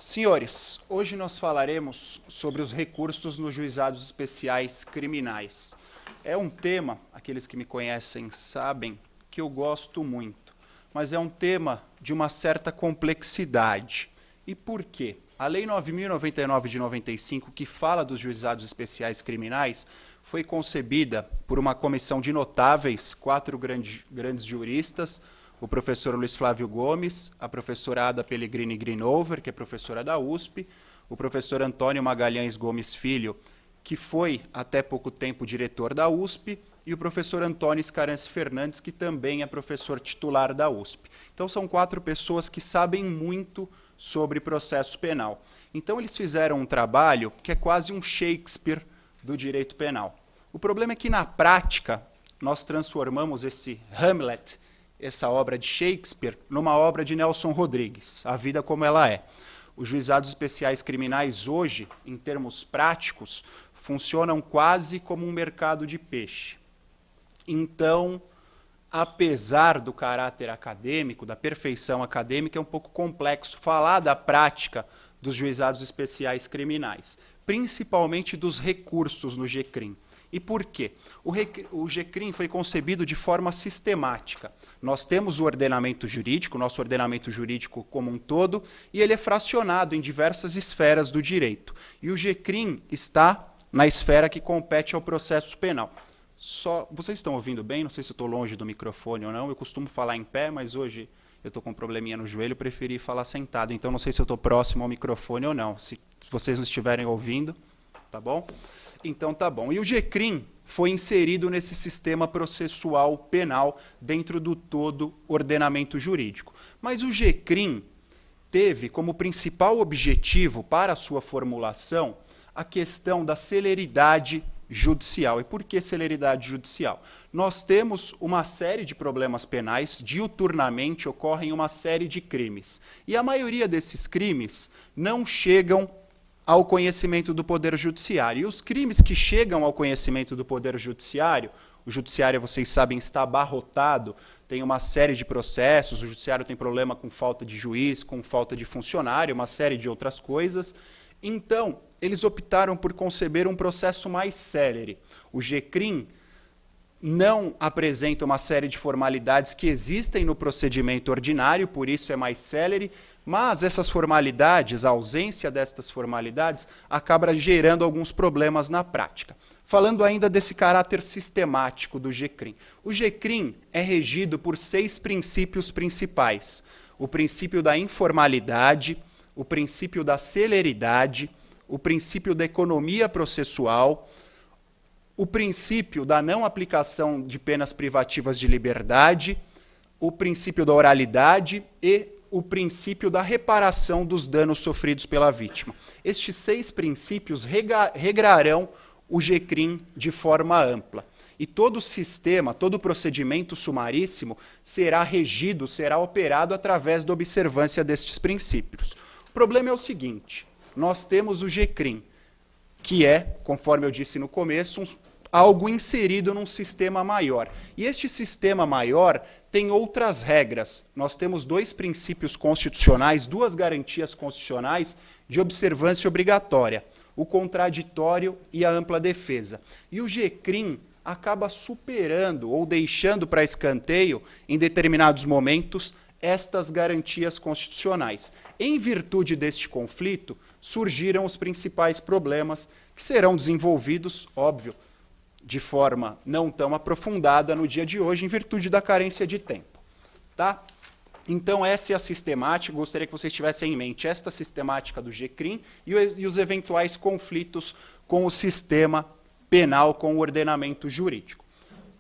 Senhores, hoje nós falaremos sobre os recursos nos juizados especiais criminais. É um tema, aqueles que me conhecem sabem, que eu gosto muito, mas é um tema de uma certa complexidade. E por quê? A Lei 9.099 de 95, que fala dos juizados especiais criminais, foi concebida por uma comissão de notáveis, 4 grandes juristas, o professor Luiz Flávio Gomes, a professora Ada Pellegrini Grinover, que é professora da USP, o professor Antônio Magalhães Gomes Filho, que foi até pouco tempo diretor da USP, e o professor Antônio Scarance Fernandes, que também é professor titular da USP. Então são 4 pessoas que sabem muito sobre processo penal. Então eles fizeram um trabalho que é quase um Shakespeare do direito penal. O problema é que na prática nós transformamos esse Hamlet, essa obra de Shakespeare, numa obra de Nelson Rodrigues, A Vida Como Ela É. Os juizados especiais criminais hoje, em termos práticos, funcionam quase como um mercado de peixe. Então, apesar do caráter acadêmico, da perfeição acadêmica, é um pouco complexo falar da prática dos juizados especiais criminais, principalmente dos recursos no GCRIM. E por quê? O GCRIM foi concebido de forma sistemática. Nós temos o ordenamento jurídico, nosso ordenamento jurídico como um todo, e ele é fracionado em diversas esferas do direito. E o GCRIM está na esfera que compete ao processo penal. Vocês estão ouvindo bem? Não sei se eu estou longe do microfone ou não. Eu costumo falar em pé, mas hoje eu estou com um probleminha no joelho, preferi falar sentado. Então não sei se eu estou próximo ao microfone ou não. Se vocês não estiverem ouvindo, tá bom? Então tá bom. E o GCRIM foi inserido nesse sistema processual penal dentro do todo ordenamento jurídico. Mas o GCRIM teve como principal objetivo para a sua formulação a questão da celeridade judicial. E por que celeridade judicial? Nós temos uma série de problemas penais, diuturnamente ocorrem uma série de crimes. E a maioria desses crimes não chegam ao conhecimento do Poder Judiciário. E os crimes que chegam ao conhecimento do Poder Judiciário, o Judiciário, vocês sabem, está abarrotado, tem uma série de processos, o Judiciário tem problema com falta de juiz, com falta de funcionário, uma série de outras coisas. Então, eles optaram por conceber um processo mais célere. O GCRIM não apresenta uma série de formalidades que existem no procedimento ordinário, por isso é mais célere, mas essas formalidades, a ausência destas formalidades, acaba gerando alguns problemas na prática. Falando ainda desse caráter sistemático do GCRIM. O GCRIM é regido por 6 princípios principais. O princípio da informalidade, o princípio da celeridade, o princípio da economia processual, o princípio da não aplicação de penas privativas de liberdade, o princípio da oralidade e o princípio da reparação dos danos sofridos pela vítima. Estes 6 princípios regrarão o GCRIM de forma ampla. E todo o sistema, todo o procedimento sumaríssimo será regido, será operado através da observância destes princípios. O problema é o seguinte, nós temos o GCRIM, que é, conforme eu disse no começo, algo inserido num sistema maior. E este sistema maior tem outras regras. Nós temos 2 princípios constitucionais, 2 garantias constitucionais de observância obrigatória, o contraditório e a ampla defesa. E o GCRIM acaba superando ou deixando para escanteio, em determinados momentos, estas garantias constitucionais. Em virtude deste conflito, surgiram os principais problemas que serão desenvolvidos, óbvio, de forma não tão aprofundada no dia de hoje, em virtude da carência de tempo. Tá? Então, essa é a sistemática, gostaria que vocês tivessem em mente esta sistemática do GCRIM e os eventuais conflitos com o sistema penal, com o ordenamento jurídico.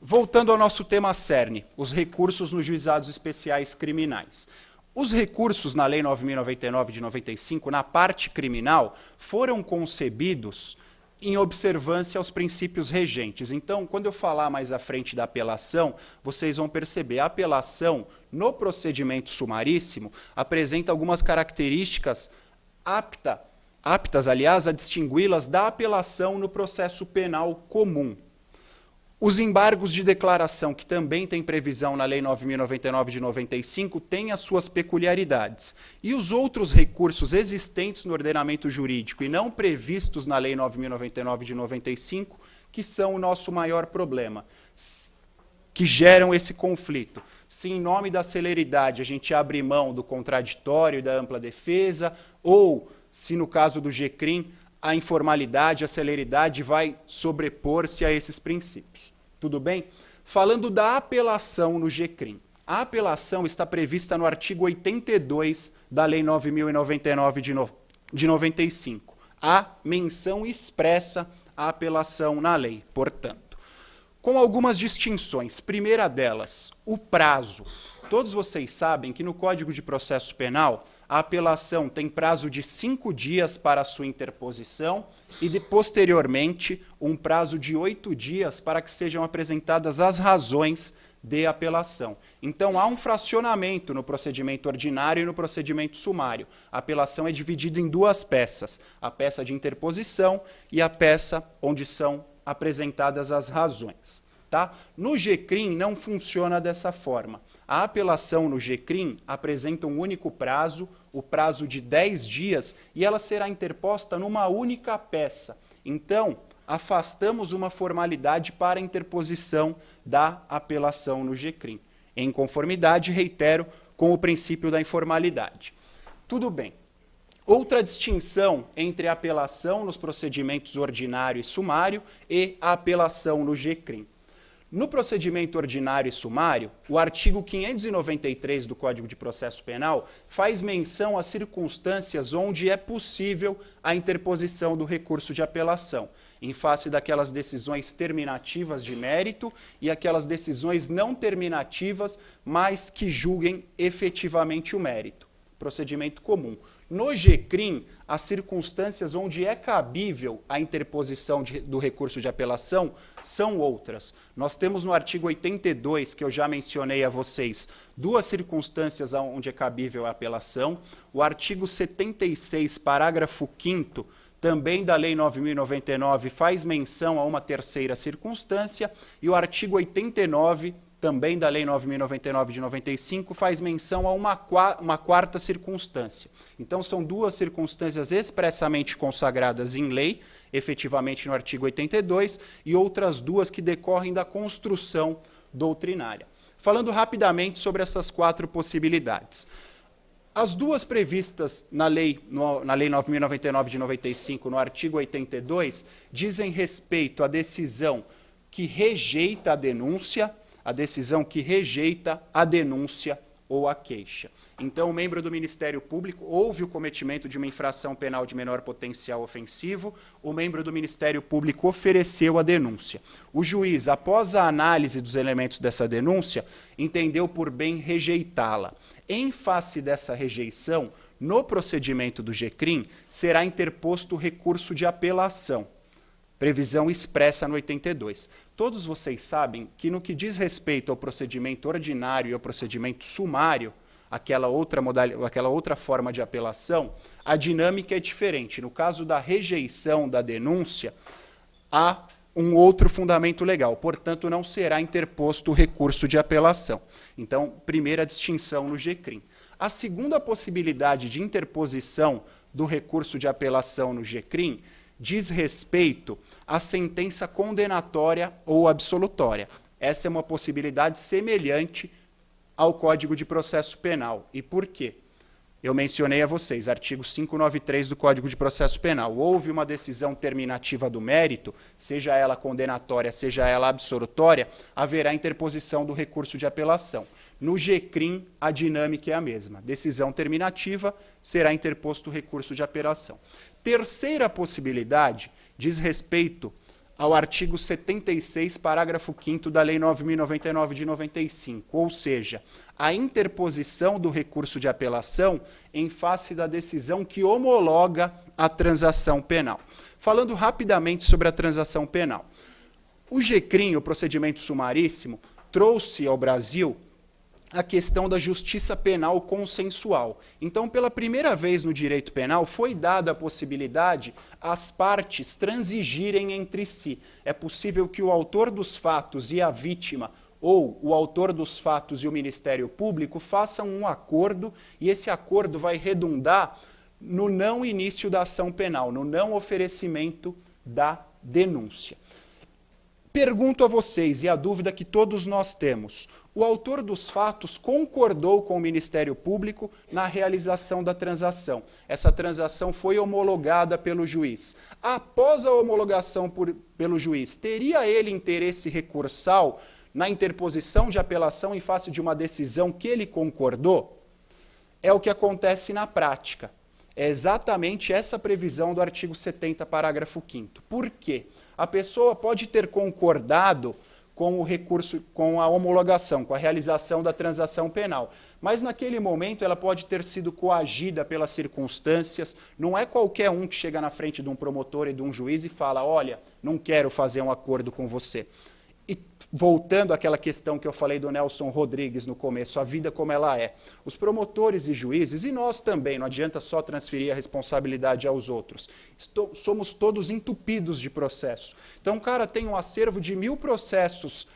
Voltando ao nosso tema cerne, os recursos nos juizados especiais criminais. Os recursos na Lei 9.099 de 95, na parte criminal, foram concebidos em observância aos princípios regentes. Então, quando eu falar mais à frente da apelação, vocês vão perceber, a apelação, no procedimento sumaríssimo, apresenta algumas características aptas, aliás, a distingui-las da apelação no processo penal comum. Os embargos de declaração, que também tem previsão na Lei 9.099 de 95, têm as suas peculiaridades. E os outros recursos existentes no ordenamento jurídico e não previstos na Lei 9.099 de 95, que são o nosso maior problema, que geram esse conflito. Se em nome da celeridade a gente abre mão do contraditório e da ampla defesa, ou se no caso do GCRIM, a informalidade, a celeridade vai sobrepor-se a esses princípios. Tudo bem? Falando da apelação no GCRIM. A apelação está prevista no artigo 82 da Lei 9.099 de 95. Há menção expressa à apelação na lei, portanto. Com algumas distinções. Primeira delas, o prazo. Todos vocês sabem que no Código de Processo Penal, a apelação tem prazo de 5 dias para a sua interposição e, posteriormente, um prazo de 8 dias para que sejam apresentadas as razões de apelação. Então, há um fracionamento no procedimento ordinário e no procedimento sumário. A apelação é dividida em duas peças, a peça de interposição e a peça onde são apresentadas as razões. Tá? No GCRIM não funciona dessa forma. A apelação no GCRIM apresenta um único prazo, o prazo de 10 dias, e ela será interposta numa única peça. Então, afastamos uma formalidade para a interposição da apelação no GCRIM, em conformidade, reitero, com o princípio da informalidade. Tudo bem. Outra distinção entre a apelação nos procedimentos ordinário e sumário e a apelação no GCRIM. No procedimento ordinário e sumário, o artigo 593 do Código de Processo Penal faz menção às circunstâncias onde é possível a interposição do recurso de apelação, em face daquelas decisões terminativas de mérito e aquelas decisões não terminativas, mas que julguem efetivamente o mérito. Procedimento comum. No GCRIM, as circunstâncias onde é cabível a interposição do recurso de apelação são outras. Nós temos no artigo 82, que eu já mencionei a vocês, duas circunstâncias onde é cabível a apelação. O artigo 76, parágrafo 5º, também da Lei 9.099, faz menção a uma terceira circunstância, e o artigo 89, também da Lei 9.099 de 95, faz menção a uma quarta circunstância. Então, são duas circunstâncias expressamente consagradas em lei, efetivamente no artigo 82, e outras duas que decorrem da construção doutrinária. Falando rapidamente sobre essas quatro possibilidades. As duas previstas na Lei 9.099 de 95, no artigo 82, dizem respeito à decisão que rejeita a denúncia ou a queixa. Então, o membro do Ministério Público, houve o cometimento de uma infração penal de menor potencial ofensivo, o membro do Ministério Público ofereceu a denúncia. O juiz, após a análise dos elementos dessa denúncia, entendeu por bem rejeitá-la. Em face dessa rejeição, no procedimento do GCRIM, será interposto o recurso de apelação. Previsão expressa no 82. Todos vocês sabem que no que diz respeito ao procedimento ordinário e ao procedimento sumário, aquela outra forma de apelação, a dinâmica é diferente. No caso da rejeição da denúncia, há um outro fundamento legal, portanto, não será interposto o recurso de apelação. Então, primeira distinção no GCRIM. A segunda possibilidade de interposição do recurso de apelação no GCRIM diz respeito à sentença condenatória ou absolutória. Essa é uma possibilidade semelhante ao Código de Processo Penal. E por quê? Eu mencionei a vocês, artigo 593 do Código de Processo Penal. Houve uma decisão terminativa do mérito, seja ela condenatória, seja ela absolutória, haverá interposição do recurso de apelação. No GCRIM, a dinâmica é a mesma. Decisão terminativa, será interposto o recurso de apelação. Terceira possibilidade diz respeito ao artigo 76, parágrafo 5º da Lei 9.099 de 95, ou seja, a interposição do recurso de apelação em face da decisão que homologa a transação penal. Falando rapidamente sobre a transação penal. O GCRIM, o procedimento sumaríssimo, trouxe ao Brasil a questão da justiça penal consensual. Então, pela primeira vez no direito penal, foi dada a possibilidade às partes transigirem entre si. É possível que o autor dos fatos e a vítima, ou o autor dos fatos e o Ministério Público, façam um acordo, e esse acordo vai redundar no não início da ação penal, no não oferecimento da denúncia. Pergunto a vocês, e a dúvida que todos nós temos, o autor dos fatos concordou com o Ministério Público na realização da transação. Essa transação foi homologada pelo juiz. Após a homologação pelo juiz, teria ele interesse recursal na interposição de apelação em face de uma decisão que ele concordou? É o que acontece na prática. É exatamente essa previsão do artigo 70, parágrafo 5º. Por quê? A pessoa pode ter concordado com o recurso, com a homologação, com a realização da transação penal. Mas naquele momento ela pode ter sido coagida pelas circunstâncias. Não é qualquer um que chega na frente de um promotor e de um juiz e fala, olha, não quero fazer um acordo com você. E voltando àquela questão que eu falei do Nelson Rodrigues no começo, a vida como ela é. Os promotores e juízes, e nós também, não adianta só transferir a responsabilidade aos outros. Somos todos entupidos de processo. Então o cara tem um acervo de 1000 processos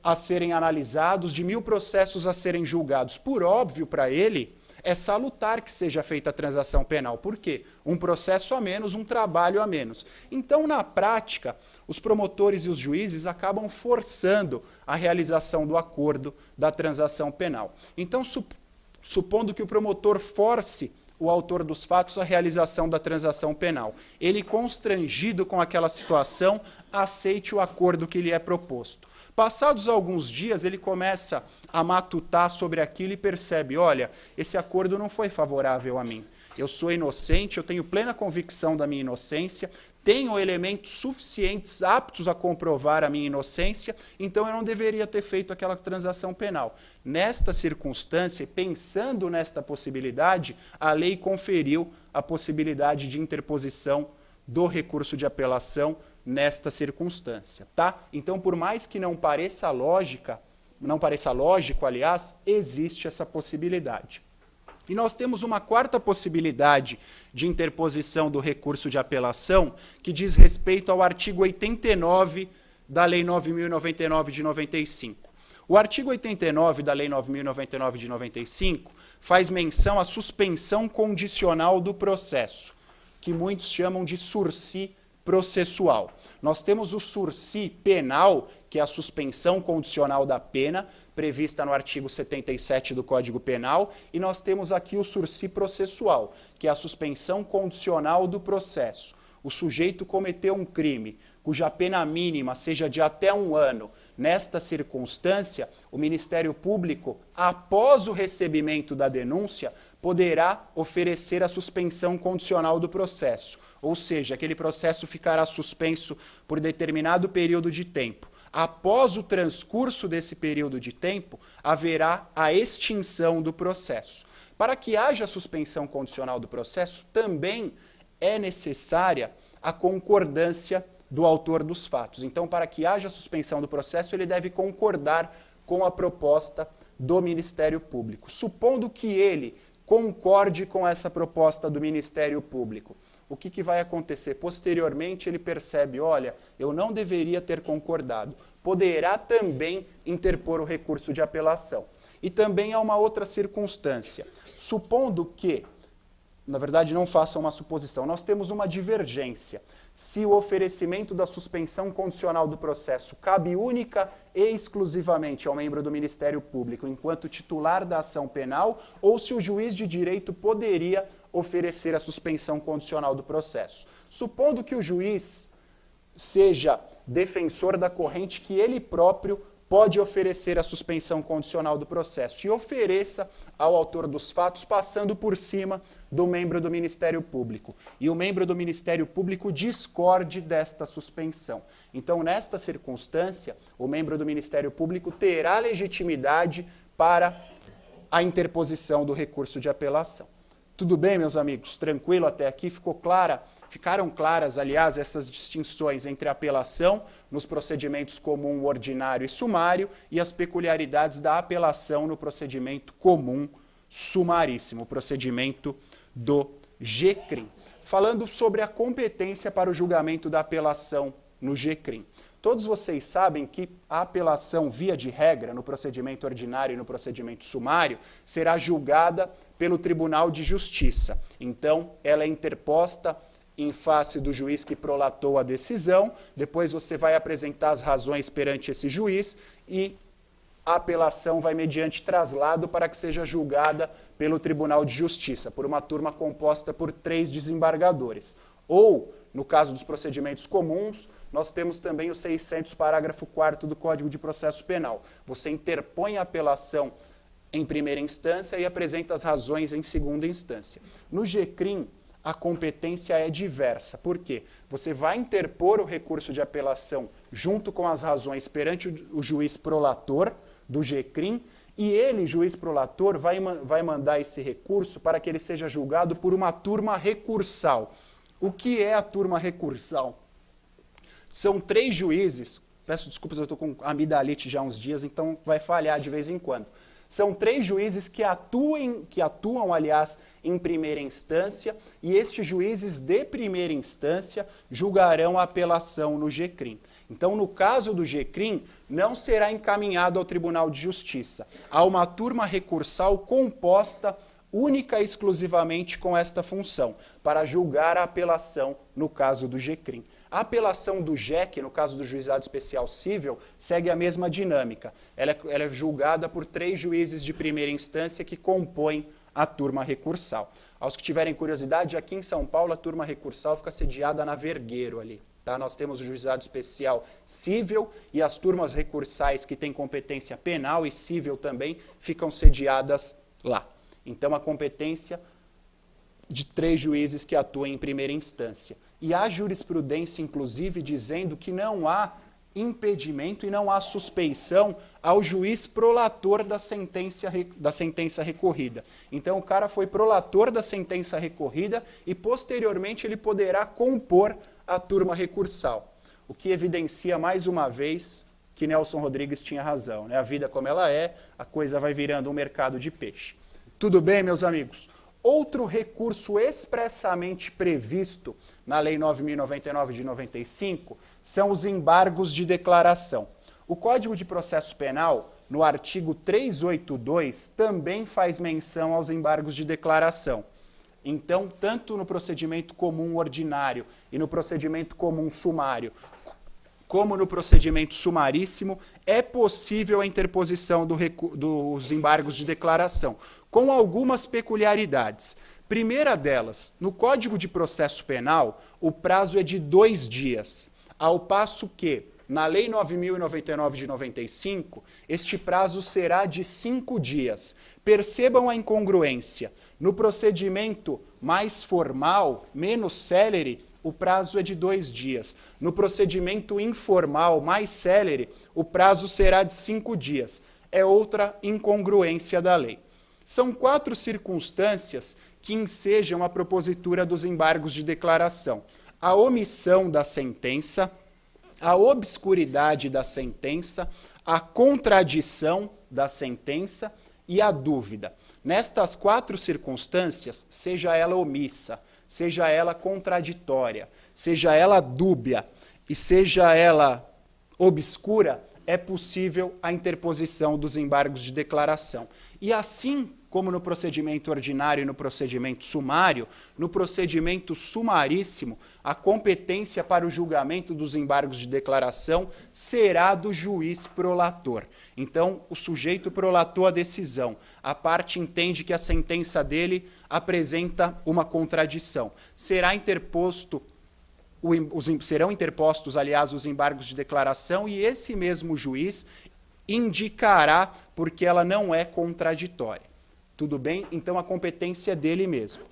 a serem analisados, de 1000 processos a serem julgados. Por óbvio, para ele, é salutar que seja feita a transação penal. Por quê? Um processo a menos, um trabalho a menos. Então, na prática, os promotores e os juízes acabam forçando a realização do acordo da transação penal. Então, supondo que o promotor force o autor dos fatos a realização da transação penal, ele, constrangido com aquela situação, aceite o acordo que lhe é proposto. Passados alguns dias, ele começa a matutar sobre aquilo e percebe, olha, esse acordo não foi favorável a mim. Eu sou inocente, eu tenho plena convicção da minha inocência, tenho elementos suficientes aptos a comprovar a minha inocência, então eu não deveria ter feito aquela transação penal. Nesta circunstância, pensando nesta possibilidade, a lei conferiu a possibilidade de interposição do recurso de apelação nesta circunstância, tá? Então, por mais que não pareça lógico, aliás, existe essa possibilidade. E nós temos uma quarta possibilidade de interposição do recurso de apelação, que diz respeito ao artigo 89 da Lei 9.099 de 95. O artigo 89 da Lei 9.099 de 95 faz menção à suspensão condicional do processo, que muitos chamam de sursi processual. Nós temos o sursi penal, que é a suspensão condicional da pena, prevista no artigo 77 do Código Penal, e nós temos aqui o sursi processual, que é a suspensão condicional do processo. O sujeito cometeu um crime, cuja pena mínima seja de até 1 ano. Nesta circunstância, o Ministério Público, após o recebimento da denúncia, poderá oferecer a suspensão condicional do processo. Ou seja, aquele processo ficará suspenso por determinado período de tempo. Após o transcurso desse período de tempo, haverá a extinção do processo. Para que haja suspensão condicional do processo, também é necessária a concordância do autor dos fatos. Então, para que haja suspensão do processo, ele deve concordar com a proposta do Ministério Público. Supondo que ele concorde com essa proposta do Ministério Público, o que vai acontecer? Posteriormente, ele percebe, olha, eu não deveria ter concordado. Poderá também interpor o recurso de apelação. E também há uma outra circunstância. Supondo que, na verdade, não faça uma suposição, nós temos uma divergência. Se o oferecimento da suspensão condicional do processo cabe única e exclusivamente ao membro do Ministério Público enquanto titular da ação penal, ou se o juiz de direito poderia oferecer a suspensão condicional do processo. Supondo que o juiz seja defensor da corrente que ele próprio pode oferecer a suspensão condicional do processo e ofereça ao autor dos fatos passando por cima do membro do Ministério Público. E o membro do Ministério Público discorde desta suspensão. Então, nesta circunstância, o membro do Ministério Público terá legitimidade para a interposição do recurso de apelação. Tudo bem, meus amigos? Tranquilo até aqui? Ficou Ficaram claras, aliás, essas distinções entre apelação nos procedimentos comum, ordinário e sumário e as peculiaridades da apelação no procedimento comum sumaríssimo, o procedimento do GCRIM. Falando sobre a competência para o julgamento da apelação no GCRIM. Todos vocês sabem que a apelação, via de regra, no procedimento ordinário e no procedimento sumário, será julgada pelo Tribunal de Justiça. Então, ela é interposta em face do juiz que prolatou a decisão, depois você vai apresentar as razões perante esse juiz e a apelação vai mediante traslado para que seja julgada pelo Tribunal de Justiça, por uma turma composta por 3 desembargadores. Ou, no caso dos procedimentos comuns, nós temos também o 600, parágrafo 4º do Código de Processo Penal. Você interpõe a apelação em primeira instância e apresenta as razões em segunda instância. No GCRIM, a competência é diversa. Por quê? Você vai interpor o recurso de apelação junto com as razões perante o juiz prolator do GCRIM e ele, juiz prolator, vai mandar esse recurso para que ele seja julgado por uma turma recursal. O que é a turma recursal? São 3 juízes, peço desculpas, eu estou com amidalite já há uns dias, então vai falhar de vez em quando. São 3 juízes que atuam, aliás, em primeira instância, e estes juízes de primeira instância julgarão a apelação no GCRIM. Então, no caso do GCRIM, não será encaminhado ao Tribunal de Justiça. Há uma turma recursal composta única e exclusivamente com esta função, para julgar a apelação no caso do GCRIM. A apelação do JEC, no caso do Juizado Especial Cível, segue a mesma dinâmica. Ela é julgada por 3 juízes de primeira instância que compõem a turma recursal. Aos que tiverem curiosidade, aqui em São Paulo a turma recursal fica sediada na Vergueiro ali. Tá? Nós temos o Juizado Especial Cível e as turmas recursais que têm competência penal e cível também ficam sediadas lá. Então a competência de 3 juízes que atuam em primeira instância. E há jurisprudência, inclusive, dizendo que não há impedimento e não há suspeição ao juiz prolator da sentença recorrida. Então, o cara foi prolator da sentença recorrida e, posteriormente, ele poderá compor a turma recursal. O que evidencia, mais uma vez, que Nelson Rodrigues tinha razão. Né? A vida como ela é, a coisa vai virando um mercado de peixe. Tudo bem, meus amigos? Outro recurso expressamente previsto na Lei 9.099 de 95 são os embargos de declaração. O Código de Processo Penal, no artigo 382, também faz menção aos embargos de declaração. Então, tanto no procedimento comum ordinário e no procedimento comum sumário, como no procedimento sumaríssimo, é possível a interposição dos embargos de declaração, com algumas peculiaridades. Primeira delas, no Código de Processo Penal, o prazo é de 2 dias, ao passo que, na Lei 9.099 de 95, este prazo será de 5 dias. Percebam a incongruência. No procedimento mais formal, menos célere, o prazo é de 2 dias. No procedimento informal, mais célere, o prazo será de 5 dias. É outra incongruência da lei. São 4 circunstâncias que ensejam a propositura dos embargos de declaração: a omissão da sentença, a obscuridade da sentença, a contradição da sentença e a dúvida. Nestas 4 circunstâncias, seja ela omissa, seja ela contraditória, seja ela dúbia e seja ela obscura, é possível a interposição dos embargos de declaração. E assim como no procedimento ordinário e no procedimento sumário, no procedimento sumaríssimo, a competência para o julgamento dos embargos de declaração será do juiz prolator. Então, o sujeito prolatou a decisão. A parte entende que a sentença dele apresenta uma contradição. Serão interpostos, aliás, os embargos de declaração e esse mesmo juiz indicará porque ela não é contraditória. Tudo bem? Então, a competência é dele mesmo.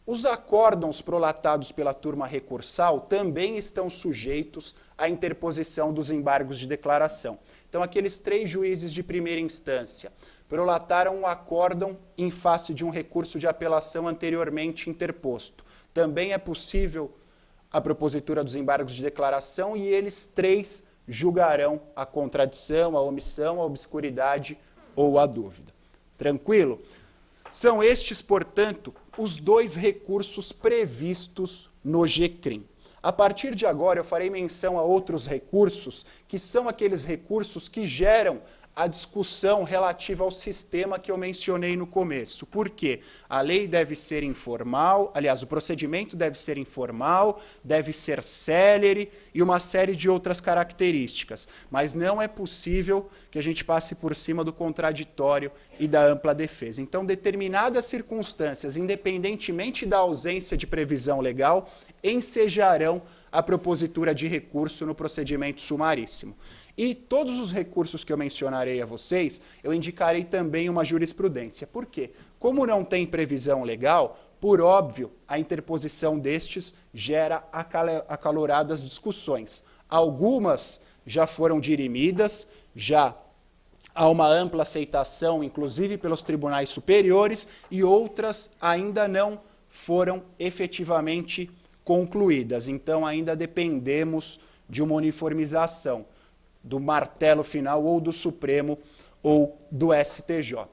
Os acórdãos prolatados pela turma recursal também estão sujeitos à interposição dos embargos de declaração. Então, aqueles 3 juízes de primeira instância prolataram um acórdão em face de um recurso de apelação anteriormente interposto. Também é possível a propositura dos embargos de declaração e eles 3 julgarão a contradição, a omissão, a obscuridade ou a dúvida. Tranquilo? São estes, portanto, os 2 recursos previstos no GCRIM. A partir de agora, eu farei menção a outros recursos, que são aqueles recursos que geram a discussão relativa ao sistema que eu mencionei no começo. Por quê? A lei deve ser informal, aliás, o procedimento deve ser informal, deve ser célere e uma série de outras características. Mas não é possível que a gente passe por cima do contraditório e da ampla defesa. Então, determinadas circunstâncias, independentemente da ausência de previsão legal, ensejarão a propositura de recurso no procedimento sumaríssimo. E todos os recursos que eu mencionarei a vocês, eu indicarei também uma jurisprudência. Por quê? Como não tem previsão legal, por óbvio, a interposição destes gera acaloradas discussões. Algumas já foram dirimidas, já há uma ampla aceitação, inclusive pelos tribunais superiores, e outras ainda não foram efetivamente concluídas. Então, ainda dependemos de uma uniformização do martelo final ou do Supremo ou do STJ.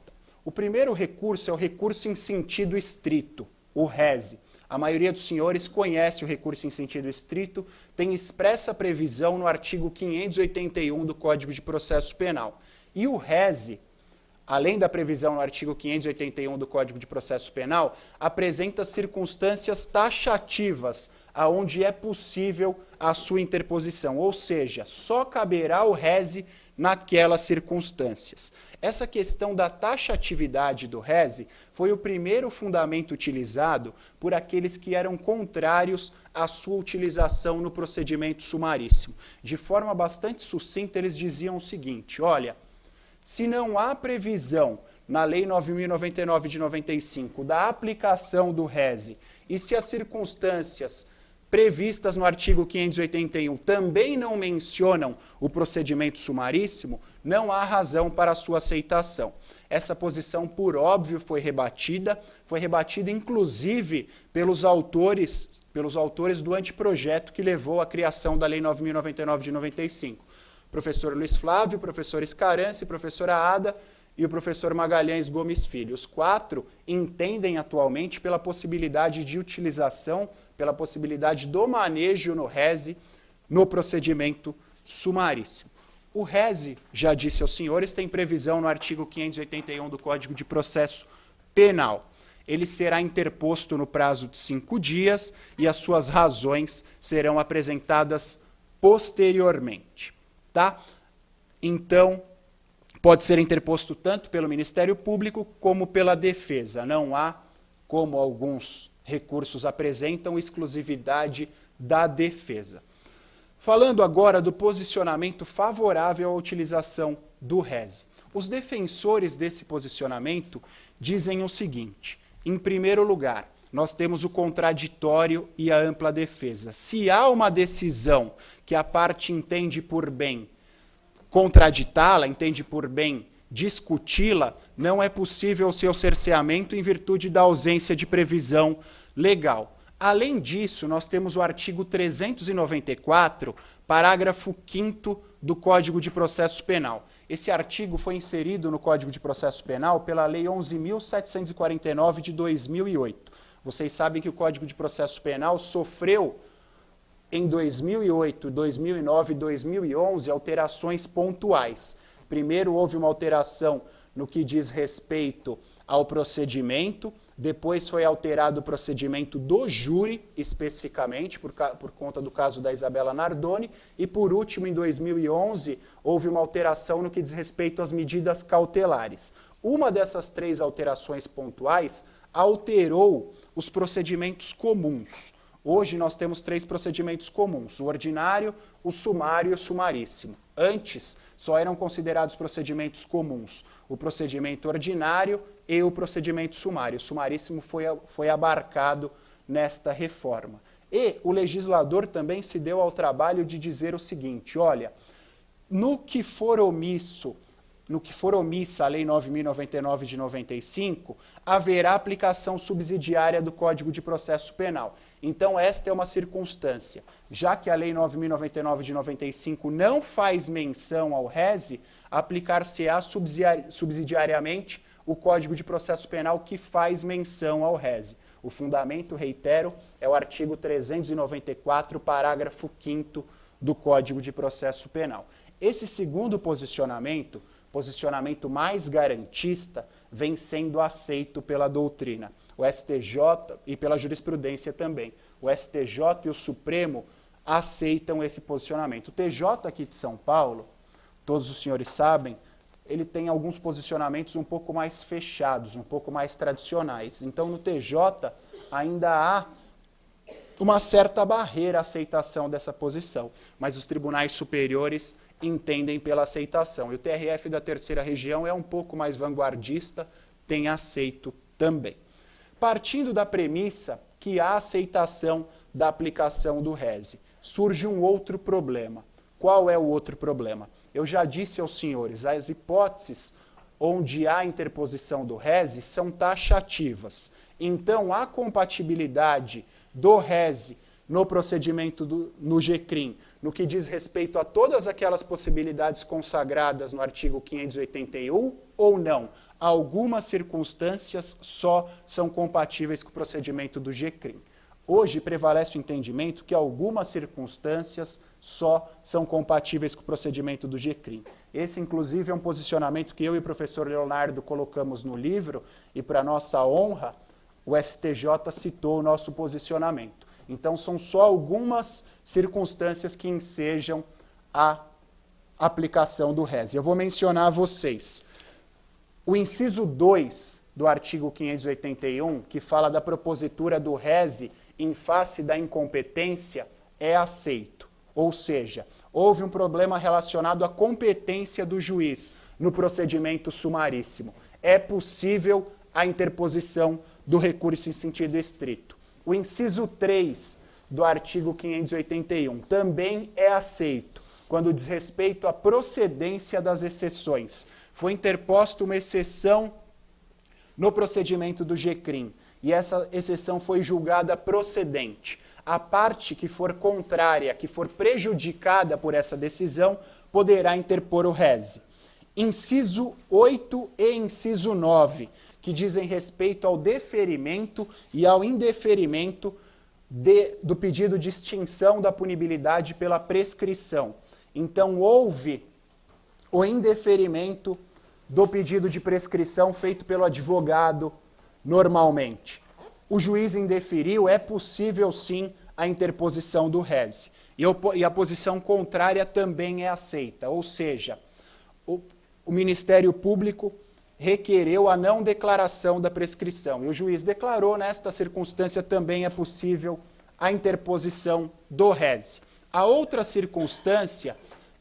O primeiro recurso é o recurso em sentido estrito, o rese. A maioria dos senhores conhece o recurso em sentido estrito, tem expressa previsão no artigo 581 do Código de Processo Penal. E o rese, além da previsão no artigo 581 do Código de Processo Penal, apresenta circunstâncias taxativas aonde é possível a sua interposição, ou seja, só caberá o rese naquelas circunstâncias. Essa questão da taxatividade do rese foi o primeiro fundamento utilizado por aqueles que eram contrários à sua utilização no procedimento sumaríssimo. De forma bastante sucinta, eles diziam o seguinte: olha, se não há previsão na Lei 9.099 de 95 da aplicação do rese e se as circunstâncias previstas no artigo 581 também não mencionam o procedimento sumaríssimo, não há razão para a sua aceitação. Essa posição, por óbvio, foi rebatida inclusive pelos autores do anteprojeto que levou à criação da Lei 9.099 de 95. Professor Luiz Flávio, professor Escarance, professora Ada e o professor Magalhães Gomes Filho. Os 4 entendem atualmente pela possibilidade de utilização, pela possibilidade do manejo no rese no procedimento sumaríssimo. O rese, já disse aos senhores, tem previsão no artigo 581 do Código de Processo Penal. Ele será interposto no prazo de 5 dias e as suas razões serão apresentadas posteriormente. Tá? Então, pode ser interposto tanto pelo Ministério Público como pela defesa. Não há, como alguns recursos apresentam, exclusividade da defesa. Falando agora do posicionamento favorável à utilização do rese. Os defensores desse posicionamento dizem o seguinte: em primeiro lugar, nós temos o contraditório e a ampla defesa. Se há uma decisão que a parte entende por bem contraditá-la, entende por bem discuti-la, não é possível o seu cerceamento em virtude da ausência de previsão legal. Além disso, nós temos o artigo 394, parágrafo 5º do Código de Processo Penal. Esse artigo foi inserido no Código de Processo Penal pela Lei 11.749 de 2008. Vocês sabem que o Código de Processo Penal sofreu em 2008, 2009 e 2011 alterações pontuais. Primeiro houve uma alteração no que diz respeito ao procedimento, depois foi alterado o procedimento do júri, especificamente, por conta do caso da Isabela Nardoni, e por último, em 2011, houve uma alteração no que diz respeito às medidas cautelares. Uma dessas 3 alterações pontuais alterou os procedimentos comuns. Hoje nós temos 3 procedimentos comuns: o ordinário, o sumário e o sumaríssimo. Antes, só eram considerados procedimentos comuns o procedimento ordinário e o procedimento sumário. O sumaríssimo foi abarcado nesta reforma. E o legislador também se deu ao trabalho de dizer o seguinte: olha, no que for omisso no que for omissa a Lei 9.099 de 95, haverá aplicação subsidiária do Código de Processo Penal. Então, esta é uma circunstância. Já que a Lei 9.099 de 95 não faz menção ao rese, aplicar-se-á subsidiariamente o Código de Processo Penal que faz menção ao rese. O fundamento, reitero, é o artigo 394, parágrafo 5º do Código de Processo Penal. Esse segundo posicionamento mais garantista, vem sendo aceito pela doutrina. O STJ e pela jurisprudência também. O STJ e o Supremo aceitam esse posicionamento. O TJ aqui de São Paulo, todos os senhores sabem, ele tem alguns posicionamentos um pouco mais fechados, um pouco mais tradicionais. Então, no TJ, ainda há uma certa barreira à aceitação dessa posição, mas os tribunais superiores entendem pela aceitação. E o TRF da Terceira Região é um pouco mais vanguardista, tem aceito também. Partindo da premissa que há aceitação da aplicação do rese, surge um outro problema. Qual é o outro problema? Eu já disse aos senhores, as hipóteses onde há interposição do rese são taxativas. Então, a compatibilidade do rese no procedimento no GCRIM, no que diz respeito a todas aquelas possibilidades consagradas no artigo 581 ou não. Algumas circunstâncias só são compatíveis com o procedimento do GCRIM. Hoje prevalece o entendimento que algumas circunstâncias só são compatíveis com o procedimento do GCRIM. Esse, inclusive, é um posicionamento que eu e o professor Leonardo colocamos no livro e, para nossa honra, o STJ citou o nosso posicionamento. Então, são só algumas circunstâncias que ensejam a aplicação do rese. Eu vou mencionar a vocês. O inciso 2 do artigo 581, que fala da propositura do rese em face da incompetência, é aceito. Ou seja, houve um problema relacionado à competência do juiz no procedimento sumaríssimo. É possível a interposição do recurso em sentido estrito. O inciso 3 do artigo 581 também é aceito, quando diz respeito à procedência das exceções. Foi interposta uma exceção no procedimento do GCRIM, e essa exceção foi julgada procedente. A parte que for contrária, que for prejudicada por essa decisão, poderá interpor o rese. Inciso 8 e inciso 9, que dizem respeito ao deferimento e ao indeferimento do pedido de extinção da punibilidade pela prescrição. Então, houve o indeferimento do pedido de prescrição feito pelo advogado normalmente. O juiz indeferiu, é possível sim a interposição do rese. E a posição contrária também é aceita, ou seja, o Ministério Público requereu a não declaração da prescrição. E o juiz declarou, nesta circunstância também é possível a interposição do rese. A outra circunstância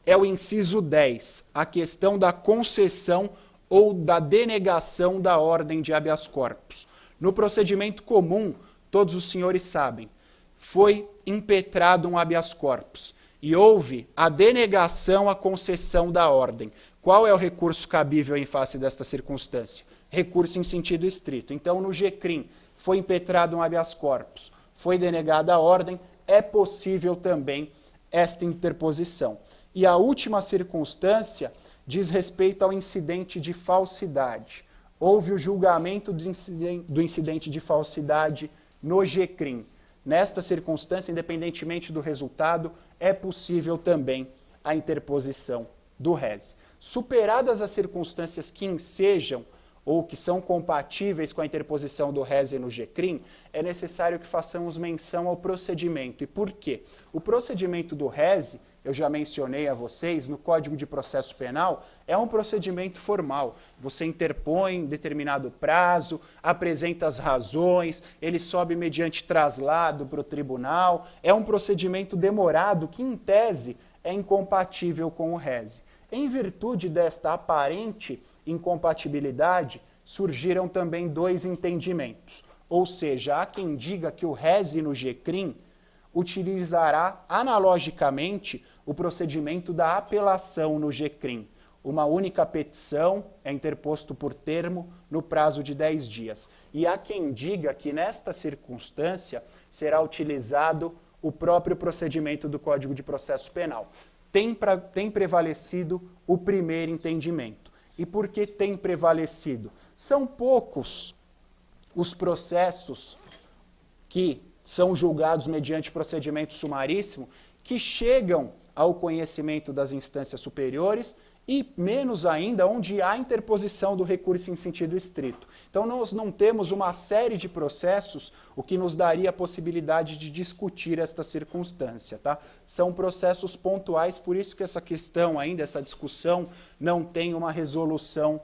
é o inciso 10, a questão da concessão ou da denegação da ordem de habeas corpus. No procedimento comum, todos os senhores sabem, foi impetrado um habeas corpus e houve a denegação à concessão da ordem. Qual é o recurso cabível em face desta circunstância? Recurso em sentido estrito. Então, no GCRIM, foi impetrado um habeas corpus, foi denegada a ordem, é possível também esta interposição. E a última circunstância diz respeito ao incidente de falsidade. Houve o julgamento do incidente de falsidade no GCRIM. Nesta circunstância, independentemente do resultado, é possível também a interposição do rese. Superadas as circunstâncias que ensejam ou que são compatíveis com a interposição do rese no GCRIM, é necessário que façamos menção ao procedimento. E por quê? O procedimento do rese, eu já mencionei a vocês, no Código de Processo Penal, é um procedimento formal. Você interpõe determinado prazo, apresenta as razões, ele sobe mediante traslado para o tribunal. É um procedimento demorado que, em tese, é incompatível com o rese. Em virtude desta aparente incompatibilidade, surgiram também dois entendimentos. Ou seja, há quem diga que o rese no GCRIM utilizará analogicamente o procedimento da apelação no GCRIM. uma única petição é interposto por termo no prazo de 10 dias. E há quem diga que nesta circunstância será utilizado o próprio procedimento do Código de Processo Penal. Tem prevalecido o primeiro entendimento. E por que tem prevalecido? São poucos os processos que são julgados mediante procedimento sumaríssimo que chegam ao conhecimento das instâncias superiores e menos ainda onde há interposição do recurso em sentido estrito. Então nós não temos uma série de processos, o que nos daria a possibilidade de discutir esta circunstância, tá? São processos pontuais, por isso que essa questão ainda, essa discussão, não tem uma resolução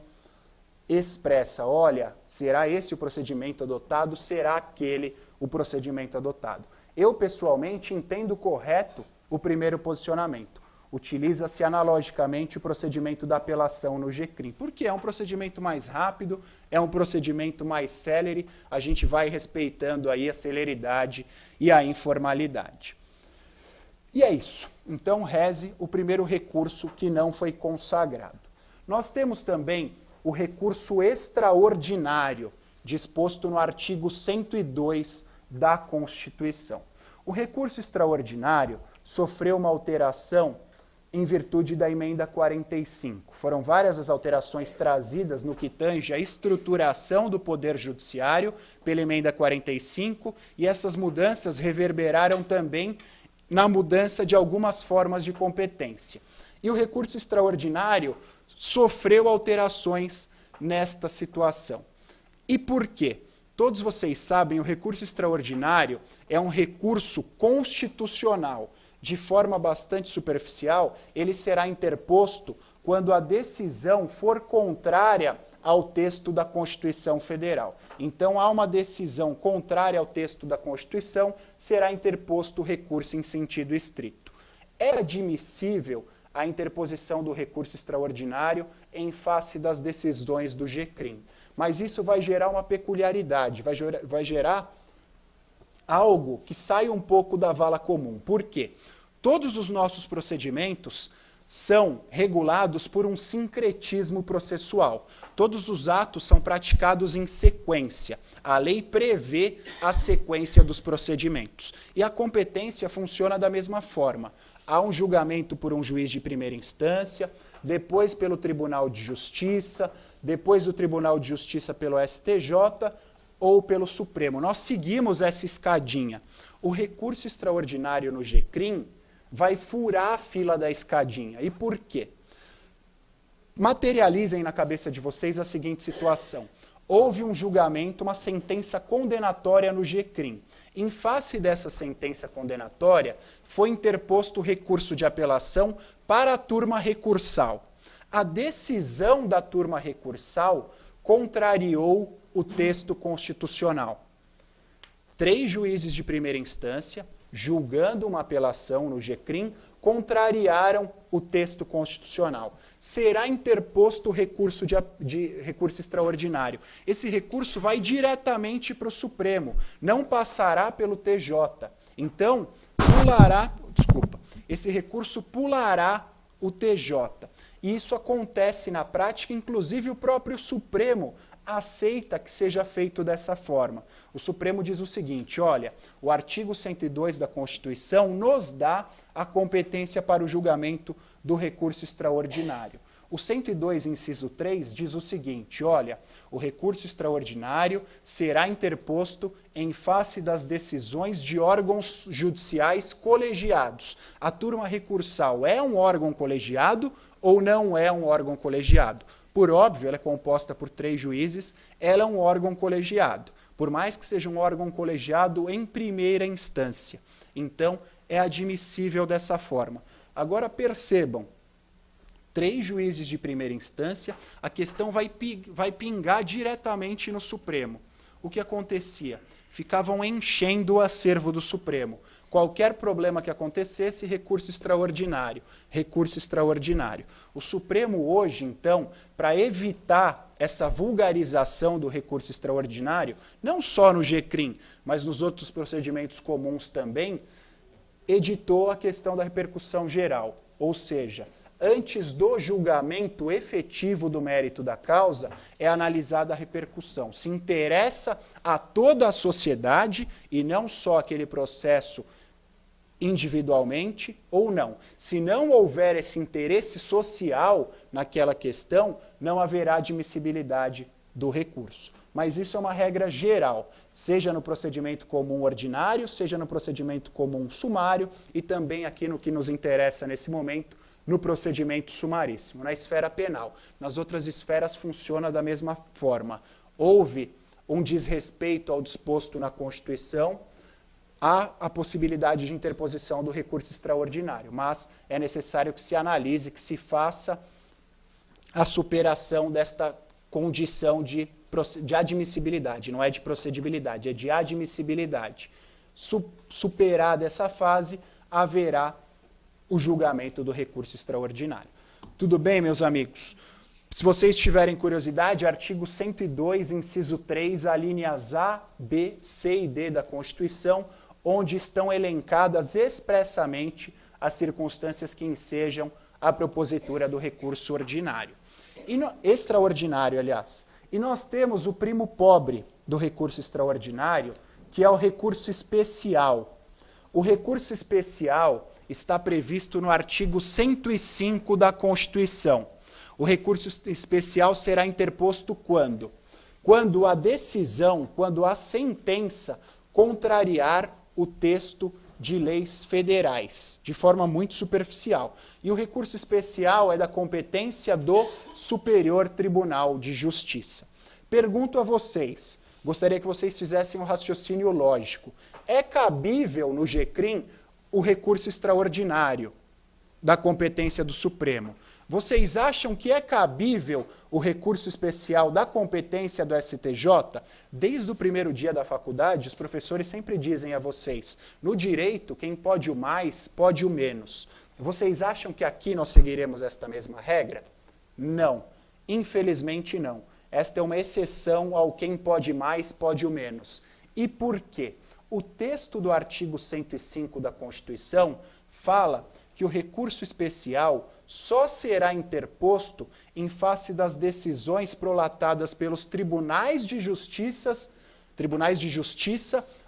expressa. Olha, será esse o procedimento adotado? Será aquele o procedimento adotado? Eu, pessoalmente, entendo correto o primeiro posicionamento. Utiliza-se analogicamente o procedimento da apelação no GCRIM, porque é um procedimento mais rápido, é um procedimento mais célere, a gente vai respeitando aí a celeridade e a informalidade. E é isso. Então, reze o primeiro recurso que não foi consagrado. Nós temos também o recurso extraordinário, disposto no artigo 102 da Constituição. O recurso extraordinário sofreu uma alteração em virtude da emenda 45. Foram várias as alterações trazidas no que tange a estruturação do Poder Judiciário pela emenda 45, e essas mudanças reverberaram também na mudança de algumas formas de competência. E o recurso extraordinário sofreu alterações nesta situação. E por quê? Todos vocês sabem, o recurso extraordinário é um recurso constitucional. De forma bastante superficial, ele será interposto quando a decisão for contrária ao texto da Constituição Federal. Então, há uma decisão contrária ao texto da Constituição, será interposto o recurso em sentido estrito. É admissível a interposição do recurso extraordinário em face das decisões do GCRIM, mas isso vai gerar uma peculiaridade, vai gerar algo que sai um pouco da vala comum. Por quê? Todos os nossos procedimentos são regulados por um sincretismo processual. Todos os atos são praticados em sequência. A lei prevê a sequência dos procedimentos. E a competência funciona da mesma forma. Há um julgamento por um juiz de primeira instância, depois pelo Tribunal de Justiça, depois do Tribunal de Justiça pelo STJ ou pelo Supremo. Nós seguimos essa escadinha. O recurso extraordinário no GCRIM vai furar a fila da escadinha. E por quê? Materializem na cabeça de vocês a seguinte situação. Houve um julgamento, uma sentença condenatória no GCRIM. Em face dessa sentença condenatória, foi interposto o recurso de apelação para a turma recursal. A decisão da turma recursal contrariou o texto constitucional. 3 juízes de primeira instância, julgando uma apelação no GCRIM, contrariaram o texto constitucional. Será interposto o recurso de recurso extraordinário. Esse recurso vai diretamente para o Supremo, não passará pelo TJ. Então, esse recurso pulará o TJ. E isso acontece na prática, inclusive o próprio Supremo aceita que seja feito dessa forma. O Supremo diz o seguinte, olha, o artigo 102 da Constituição nos dá a competência para o julgamento do recurso extraordinário. O 102, inciso 3, diz o seguinte, olha, o recurso extraordinário será interposto em face das decisões de órgãos judiciais colegiados. A turma recursal é um órgão colegiado ou não é um órgão colegiado? Por óbvio, ela é composta por 3 juízes, ela é um órgão colegiado, por mais que seja um órgão colegiado em primeira instância. Então, é admissível dessa forma. Agora, percebam, 3 juízes de primeira instância, a questão vai pingar diretamente no Supremo. O que acontecia? Ficavam enchendo o acervo do Supremo. Qualquer problema que acontecesse, recurso extraordinário, recurso extraordinário. O Supremo hoje, então, para evitar essa vulgarização do recurso extraordinário, não só no GCRIM, mas nos outros procedimentos comuns também, editou a questão da repercussão geral. Ou seja, antes do julgamento efetivo do mérito da causa, é analisada a repercussão. Se interessa a toda a sociedade e não só aquele processo individualmente ou não. Se não houver esse interesse social naquela questão, não haverá admissibilidade do recurso. Mas isso é uma regra geral, seja no procedimento comum ordinário, seja no procedimento comum sumário e também aqui no que nos interessa nesse momento, no procedimento sumaríssimo, na esfera penal. Nas outras esferas funciona da mesma forma. Houve um desrespeito ao disposto na Constituição, há a possibilidade de interposição do recurso extraordinário, mas é necessário que se analise, que se faça a superação desta condição de admissibilidade, não é de procedibilidade, é de admissibilidade. Superada essa fase, haverá o julgamento do recurso extraordinário. Tudo bem, meus amigos? Se vocês tiverem curiosidade, artigo 102, inciso 3, alíneas A, B, C e D da Constituição, onde estão elencadas expressamente as circunstâncias que ensejam a propositura do recurso ordinário. Extraordinário, aliás. E nós temos o primo pobre do recurso extraordinário, que é o recurso especial. O recurso especial está previsto no artigo 105 da Constituição. O recurso especial será interposto quando? Quando a decisão, quando a sentença contrariar o texto de leis federais, de forma muito superficial. E o recurso especial é da competência do Superior Tribunal de Justiça. Pergunto a vocês, gostaria que vocês fizessem um raciocínio lógico. É cabível no GCRIM o recurso extraordinário da competência do Supremo? Vocês acham que é cabível o recurso especial da competência do STJ? Desde o primeiro dia da faculdade, os professores sempre dizem a vocês, no direito, quem pode o mais, pode o menos. Vocês acham que aqui nós seguiremos esta mesma regra? Não. Infelizmente não. Esta é uma exceção ao quem pode mais, pode o menos. E por quê? O texto do artigo 105 da Constituição fala que o recurso especial só será interposto em face das decisões prolatadas pelos tribunais de justiça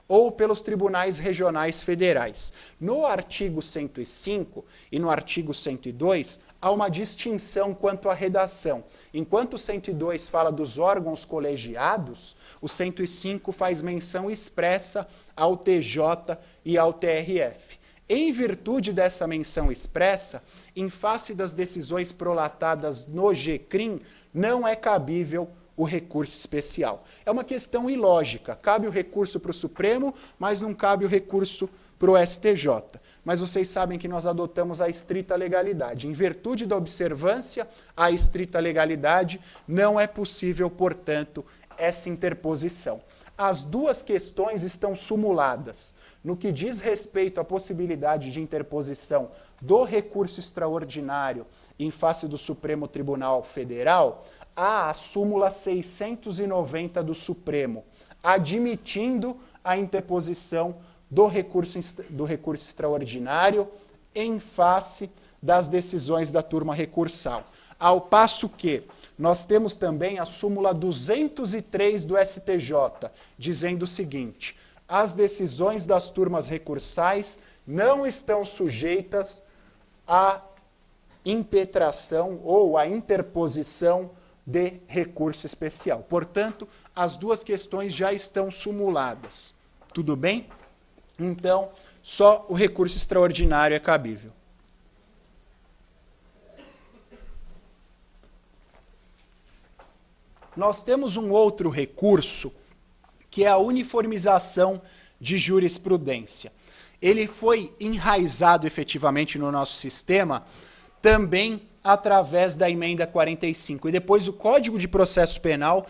ou pelos tribunais regionais federais. No artigo 105 e no artigo 102, há uma distinção quanto à redação. Enquanto o 102 fala dos órgãos colegiados, o 105 faz menção expressa ao TJ e ao TRF. Em virtude dessa menção expressa, em face das decisões prolatadas no GCRIM, não é cabível o recurso especial. É uma questão ilógica. Cabe o recurso para o Supremo, mas não cabe o recurso para o STJ. Mas vocês sabem que nós adotamos a estrita legalidade. Em virtude da observância à estrita legalidade, não é possível, portanto, essa interposição. As duas questões estão sumuladas. No que diz respeito à possibilidade de interposição do recurso extraordinário em face do Supremo Tribunal Federal, há a súmula 690 do Supremo, admitindo a interposição do recurso extraordinário em face das decisões da turma recursal. Ao passo que nós temos também a súmula 203 do STJ, dizendo o seguinte: as decisões das turmas recursais não estão sujeitas à impetração ou à interposição de recurso especial. Portanto, as duas questões já estão sumuladas. Tudo bem? Então, só o recurso extraordinário é cabível. Nós temos um outro recurso, que é a uniformização de jurisprudência. Ele foi enraizado efetivamente no nosso sistema também através da emenda 45. E depois o Código de Processo Penal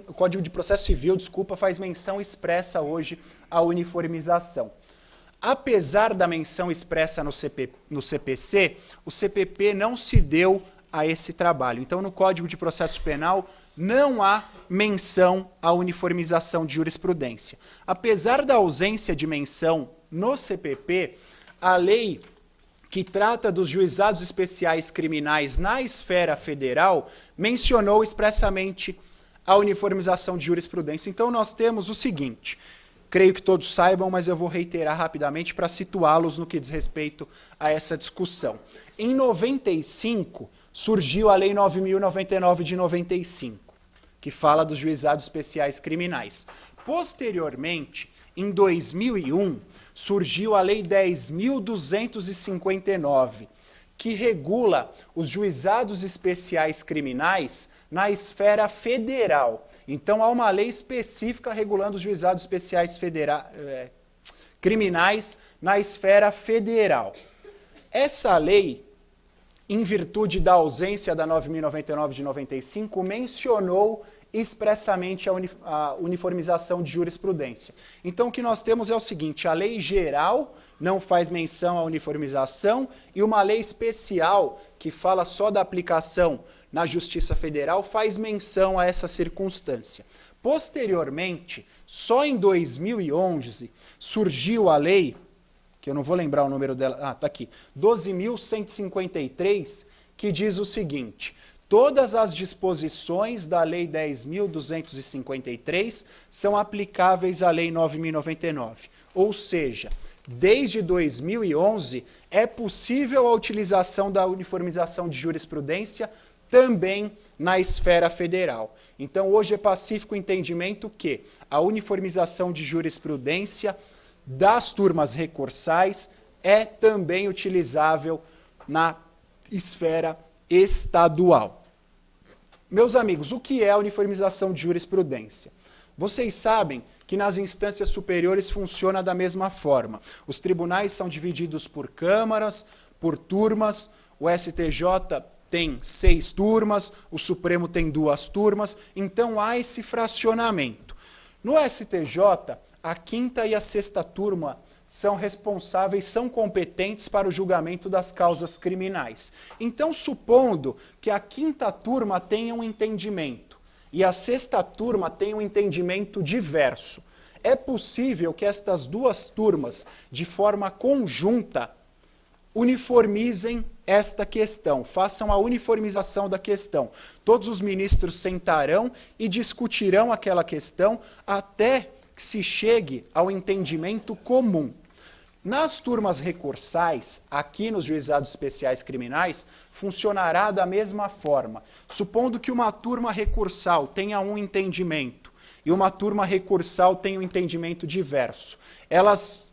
o Código de Processo Civil, faz menção expressa hoje à uniformização. Apesar da menção expressa no CPC, o CPP não se deu a esse trabalho. Então, no Código de Processo Penal, não há menção à uniformização de jurisprudência. Apesar da ausência de menção no CPP, a lei que trata dos juizados especiais criminais na esfera federal, mencionou expressamente a uniformização de jurisprudência. Então, nós temos o seguinte, creio que todos saibam, mas eu vou reiterar rapidamente para situá-los no que diz respeito a essa discussão. Em 95, surgiu a Lei 9.099 de 95, que fala dos juizados especiais criminais. Posteriormente, em 2001, surgiu a Lei 10.259, que regula os juizados especiais criminais na esfera federal. Então, há uma lei específica regulando os juizados especiais criminais na esfera federal. Essa lei, em virtude da ausência da 9.099 de 95, mencionou expressamente a uniformização de jurisprudência. Então, o que nós temos é o seguinte, a lei geral não faz menção à uniformização e uma lei especial, que fala só da aplicação na Justiça Federal, faz menção a essa circunstância. Posteriormente, só em 2011, surgiu a lei, que eu não vou lembrar o número dela, está aqui, 12.153, que diz o seguinte, todas as disposições da Lei 10.253 são aplicáveis à Lei 9.099. Ou seja, desde 2011 é possível a utilização da uniformização de jurisprudência também na esfera federal. Então, hoje é pacífico o entendimento que a uniformização de jurisprudência das turmas recursais é também utilizável na esfera estadual. Meus amigos, o que é a uniformização de jurisprudência? Vocês sabem que nas instâncias superiores funciona da mesma forma. Os tribunais são divididos por câmaras, por turmas, o STJ tem 6 turmas, o Supremo tem 2 turmas, então há esse fracionamento. No STJ, a 5ª e a 6ª turma são responsáveis, são competentes para o julgamento das causas criminais. Então, supondo que a 5ª turma tenha um entendimento e a 6ª turma tenha um entendimento diverso, é possível que estas 2 turmas, de forma conjunta, uniformizem esta questão, façam a uniformização da questão. Todos os ministros sentarão e discutirão aquela questão até que se chegue ao entendimento comum. Nas turmas recursais, aqui nos juizados especiais criminais, funcionará da mesma forma. Supondo que uma turma recursal tenha um entendimento e uma turma recursal tenha um entendimento diverso, elas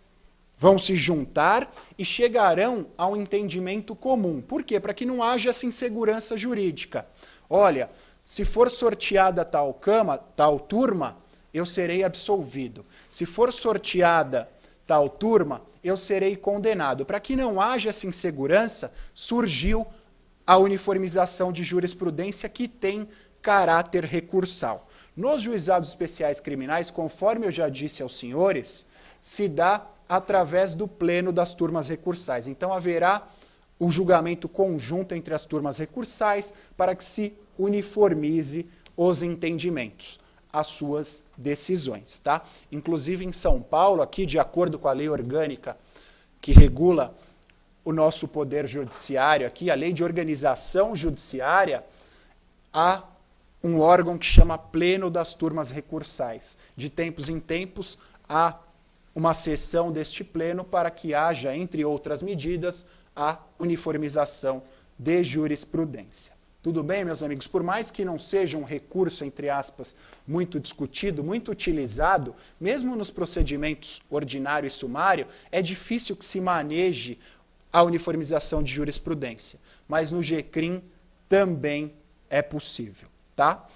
vão se juntar e chegarão a um entendimento comum. Por quê? Para que não haja essa insegurança jurídica. Olha, se for sorteada tal turma, eu serei absolvido. Se for sorteada tal turma, eu serei condenado. Para que não haja essa insegurança, surgiu a uniformização de jurisprudência que tem caráter recursal. Nos juizados especiais criminais, conforme eu já disse aos senhores, se dá através do pleno das turmas recursais. Então haverá o julgamento conjunto entre as turmas recursais para que se uniformize os entendimentos, as suas decisões, tá? Inclusive em São Paulo, aqui de acordo com a lei orgânica que regula o nosso poder judiciário, aqui a lei de organização judiciária, há um órgão que chama pleno das turmas recursais. De tempos em tempos, há uma sessão deste pleno para que haja, entre outras medidas, a uniformização de jurisprudência. Tudo bem, meus amigos? Por mais que não seja um recurso, entre aspas, muito discutido, muito utilizado, mesmo nos procedimentos ordinário e sumário, é difícil que se maneje a uniformização de jurisprudência. Mas no GCRIM também é possível, tá?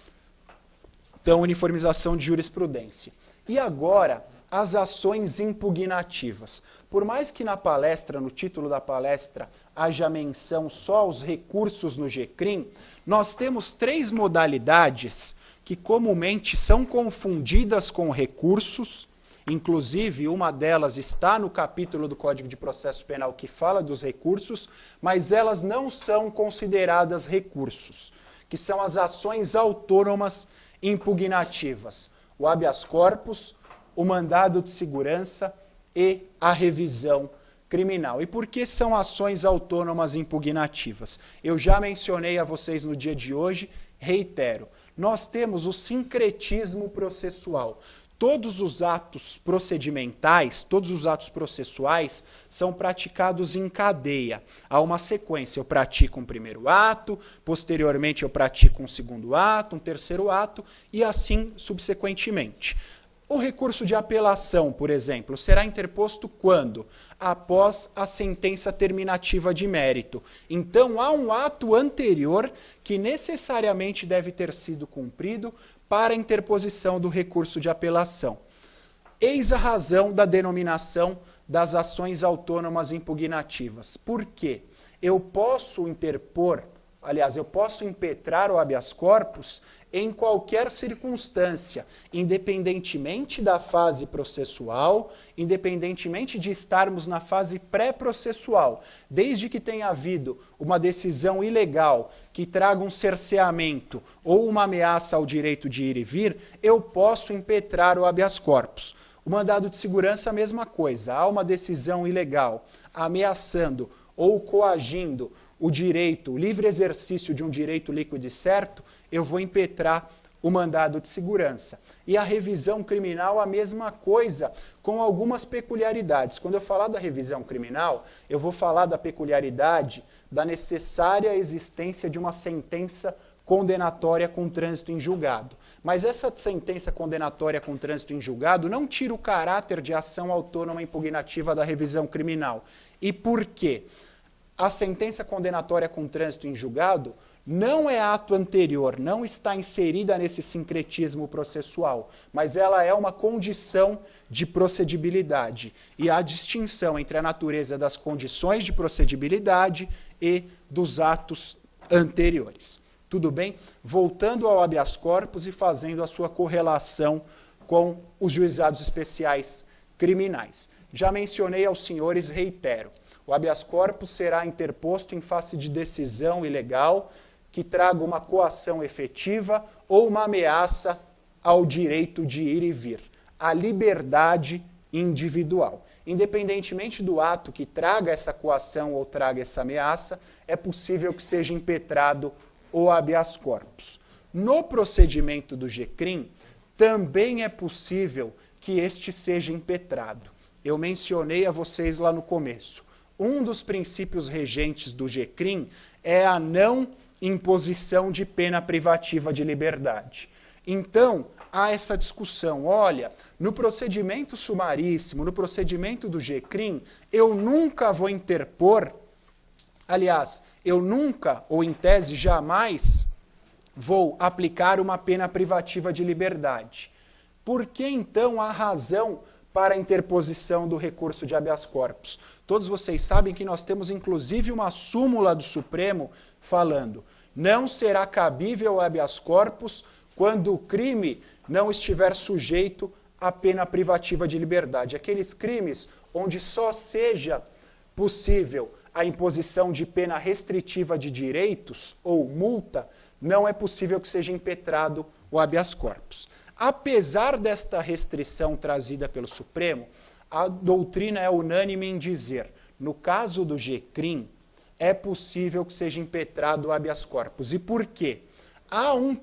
Então, uniformização de jurisprudência. E agora, as ações impugnativas. Por mais que na palestra, no título da palestra, haja menção só aos recursos no GCRIM, nós temos 3 modalidades que comumente são confundidas com recursos, inclusive uma delas está no capítulo do Código de Processo Penal que fala dos recursos, mas elas não são consideradas recursos, que são as ações autônomas impugnativas, o habeas corpus, o mandado de segurança e a revisão criminal. E por que são ações autônomas impugnativas? Eu já mencionei a vocês no dia de hoje, reitero. Nós temos o sincretismo processual. Todos os atos procedimentais, todos os atos processuais são praticados em cadeia. Há uma sequência. Eu pratico um primeiro ato, posteriormente eu pratico um segundo ato, um terceiro ato e assim subsequentemente. O recurso de apelação, por exemplo, será interposto quando? Após a sentença terminativa de mérito. Então, há um ato anterior que necessariamente deve ter sido cumprido para a interposição do recurso de apelação. Eis a razão da denominação das ações autônomas impugnativas. Por quê? Eu posso impetrar o habeas corpus em qualquer circunstância, independentemente da fase processual, independentemente de estarmos na fase pré-processual, desde que tenha havido uma decisão ilegal que traga um cerceamento ou uma ameaça ao direito de ir e vir, eu posso impetrar o habeas corpus. O mandado de segurança, a mesma coisa. Há uma decisão ilegal ameaçando ou coagindo o direito, o livre exercício de um direito líquido e certo, eu vou impetrar o mandado de segurança. E a revisão criminal, a mesma coisa, com algumas peculiaridades. Quando eu falar da revisão criminal, eu vou falar da peculiaridade da necessária existência de uma sentença condenatória com trânsito em julgado. Mas essa sentença condenatória com trânsito em julgado não tira o caráter de ação autônoma impugnativa da revisão criminal. E por quê? A sentença condenatória com trânsito em julgado não é ato anterior, não está inserida nesse sincretismo processual, mas ela é uma condição de procedibilidade. E há distinção entre a natureza das condições de procedibilidade e dos atos anteriores. Tudo bem? Voltando ao habeas corpus e fazendo a sua correlação com os juizados especiais criminais. Já mencionei aos senhores, reitero. O habeas corpus será interposto em face de decisão ilegal que traga uma coação efetiva ou uma ameaça ao direito de ir e vir, à liberdade individual. Independentemente do ato que traga essa coação ou traga essa ameaça, é possível que seja impetrado o habeas corpus. No procedimento do GCRIM, também é possível que este seja impetrado. Eu mencionei a vocês lá no começo. Um dos princípios regentes do GCRIM é a não imposição de pena privativa de liberdade. Então, há essa discussão. Olha, no procedimento sumaríssimo, no procedimento do GCRIM, eu nunca vou interpor, aliás, eu nunca, ou em tese jamais, vou aplicar uma pena privativa de liberdade. Por que, então, há razão para a interposição do recurso de habeas corpus? Todos vocês sabem que nós temos, inclusive, uma súmula do Supremo falando: não será cabível o habeas corpus quando o crime não estiver sujeito à pena privativa de liberdade. Aqueles crimes onde só seja possível a imposição de pena restritiva de direitos ou multa, não é possível que seja impetrado o habeas corpus. Apesar desta restrição trazida pelo Supremo, a doutrina é unânime em dizer, no caso do GCRIM, é possível que seja impetrado o habeas corpus. E por quê? Há um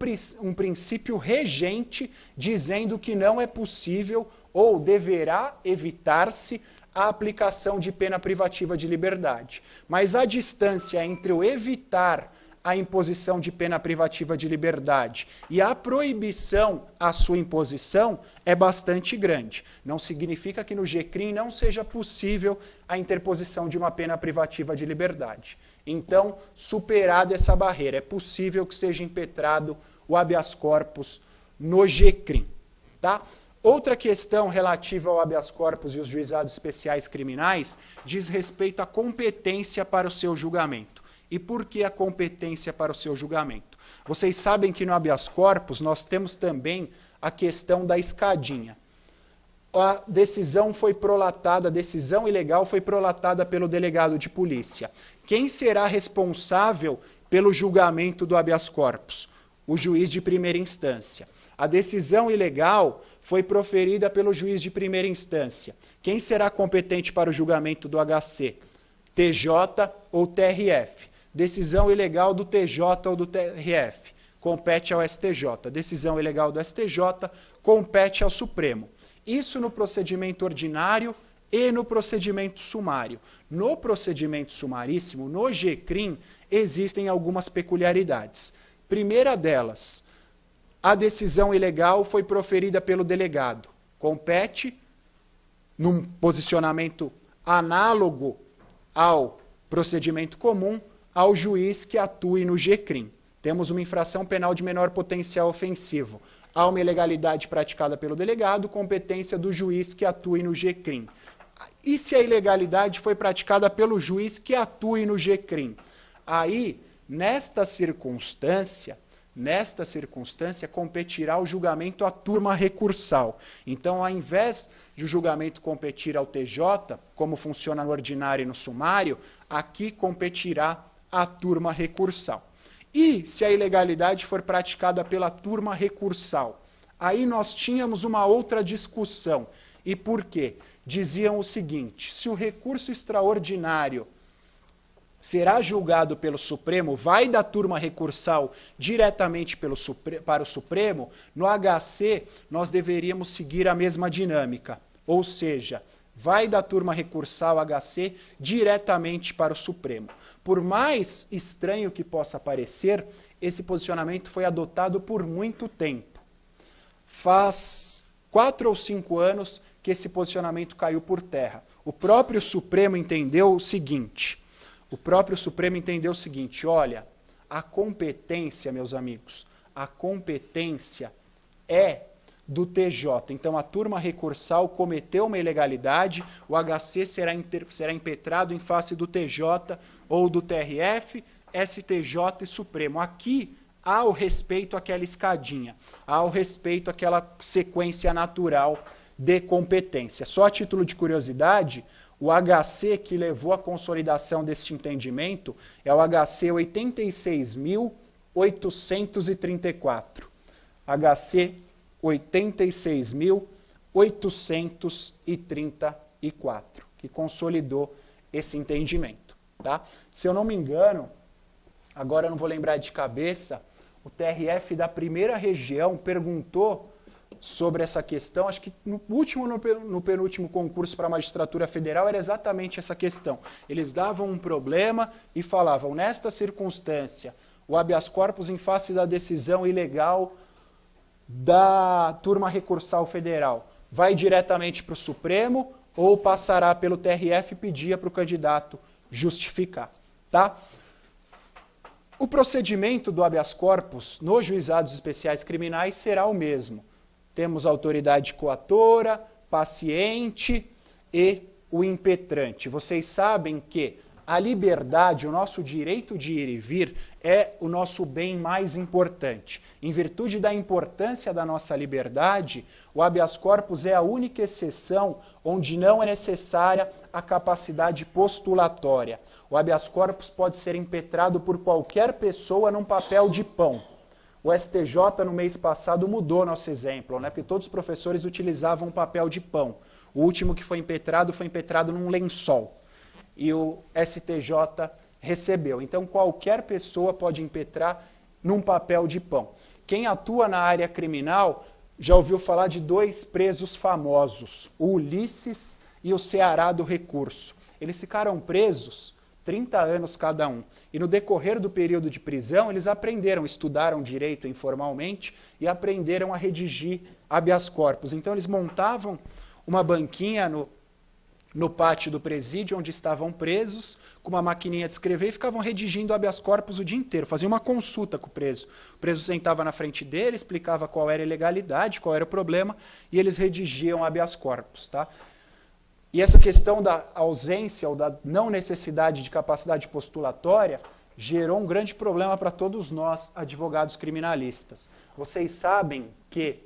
princípio regente dizendo que não é possível ou deverá evitar-se a aplicação de pena privativa de liberdade. Mas a distância entre o evitar a imposição de pena privativa de liberdade e a proibição à sua imposição é bastante grande. Não significa que no GCRIM não seja possível a interposição de uma pena privativa de liberdade. Então, superada essa barreira, é possível que seja impetrado o habeas corpus no GCRIM. Tá? Outra questão relativa ao habeas corpus e os juizados especiais criminais diz respeito à competência para o seu julgamento. E por que a competência para o seu julgamento? Vocês sabem que no habeas corpus nós temos também a questão da escadinha. A decisão foi prolatada, a decisão ilegal foi prolatada pelo delegado de polícia. Quem será responsável pelo julgamento do habeas corpus? O juiz de primeira instância. A decisão ilegal foi proferida pelo juiz de primeira instância. Quem será competente para o julgamento do HC? TJ ou TRF? Decisão ilegal do TJ ou do TRF compete ao STJ. Decisão ilegal do STJ compete ao Supremo. Isso no procedimento ordinário e no procedimento sumário. No procedimento sumaríssimo, no GCRIM, existem algumas peculiaridades. Primeira delas, a decisão ilegal foi proferida pelo delegado. Compete, num posicionamento análogo ao procedimento comum, ao juiz que atue no GCRIM. Temos uma infração penal de menor potencial ofensivo. Há uma ilegalidade praticada pelo delegado, competência do juiz que atue no GCRIM. E se a ilegalidade foi praticada pelo juiz que atue no GCRIM? Aí, nesta circunstância, competirá o julgamento à turma recursal. Então, ao invés de o julgamento competir ao TJ, como funciona no ordinário e no sumário, aqui competirá a turma recursal. E se a ilegalidade for praticada pela turma recursal? Aí nós tínhamos uma outra discussão. E por quê? Diziam o seguinte: se o recurso extraordinário será julgado pelo Supremo, vai da turma recursal diretamente para o Supremo, no HC nós deveríamos seguir a mesma dinâmica. Ou seja, vai da turma recursal HC diretamente para o Supremo. Por mais estranho que possa parecer, esse posicionamento foi adotado por muito tempo. Faz 4 ou 5 anos que esse posicionamento caiu por terra. O próprio Supremo entendeu o seguinte, olha, a competência, meus amigos, a competência é do TJ. Então, a turma recursal cometeu uma ilegalidade, o HC será impetrado em face do TJ ou do TRF, STJ e Supremo. Aqui há o respeito àquela escadinha, há o respeito àquela sequência natural de competência. Só a título de curiosidade, o HC que levou à consolidação desse entendimento é o HC 86.834. HC 86.834, que consolidou esse entendimento. Tá? Se eu não me engano, agora eu não vou lembrar de cabeça, o TRF da primeira região perguntou sobre essa questão, acho que no penúltimo concurso para a magistratura federal era exatamente essa questão. Eles davam um problema e falavam, nesta circunstância, o habeas corpus em face da decisão ilegal da turma recursal federal vai diretamente para o Supremo ou passará pelo TRF e pedia para o candidato justificar. Tá? O procedimento do habeas corpus nos juizados especiais criminais será o mesmo. Temos a autoridade coatora, paciente e o impetrante. Vocês sabem que a liberdade, o nosso direito de ir e vir, é o nosso bem mais importante. Em virtude da importância da nossa liberdade, o habeas corpus é a única exceção onde não é necessária a capacidade postulatória. O habeas corpus pode ser impetrado por qualquer pessoa num papel de pão. O STJ, no mês passado, mudou nosso exemplo, né? Porque todos os professores utilizavam um papel de pão. O último que foi impetrado num lençol. E o STJ recebeu. Então, qualquer pessoa pode impetrar num papel de pão. Quem atua na área criminal já ouviu falar de 2 presos famosos, o Ulisses e o Ceará do Recurso. Eles ficaram presos 30 anos cada um. E no decorrer do período de prisão, eles estudaram direito informalmente e aprenderam a redigir habeas corpus. Então, eles montavam uma banquinha no pátio do presídio, onde estavam presos, com uma maquininha de escrever, e ficavam redigindo habeas corpus o dia inteiro, faziam uma consulta com o preso. O preso sentava na frente dele, explicava qual era a ilegalidade, qual era o problema, e eles redigiam habeas corpus. Tá? E essa questão da ausência ou da não necessidade de capacidade postulatória gerou um grande problema para todos nós, advogados criminalistas. Vocês sabem que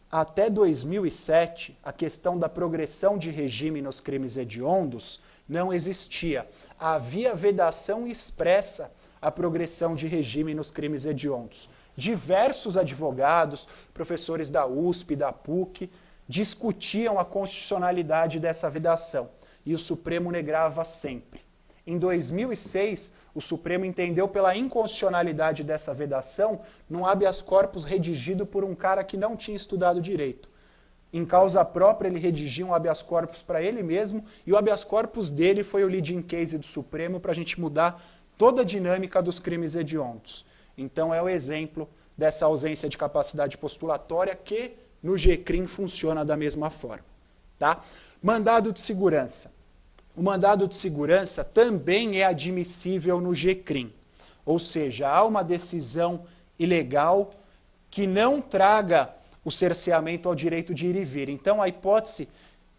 até 2007, a questão da progressão de regime nos crimes hediondos não existia. Havia vedação expressa à progressão de regime nos crimes hediondos. diversos advogados, professores da USP, da PUC, discutiam a constitucionalidade dessa vedação. E o Supremo negava sempre. Em 2006, o Supremo entendeu pela inconstitucionalidade dessa vedação num habeas corpus redigido por um cara que não tinha estudado direito. Em causa própria, ele redigia um habeas corpus para ele mesmo, e o habeas corpus dele foi o leading case do Supremo para a gente mudar toda a dinâmica dos crimes hediondos. Então é o exemplo dessa ausência de capacidade postulatória que no GCRIM funciona da mesma forma. Tá? Mandado de segurança. O mandado de segurança também é admissível no GCRIM. Ou seja, há uma decisão ilegal que não traga o cerceamento ao direito de ir e vir. Então, a hipótese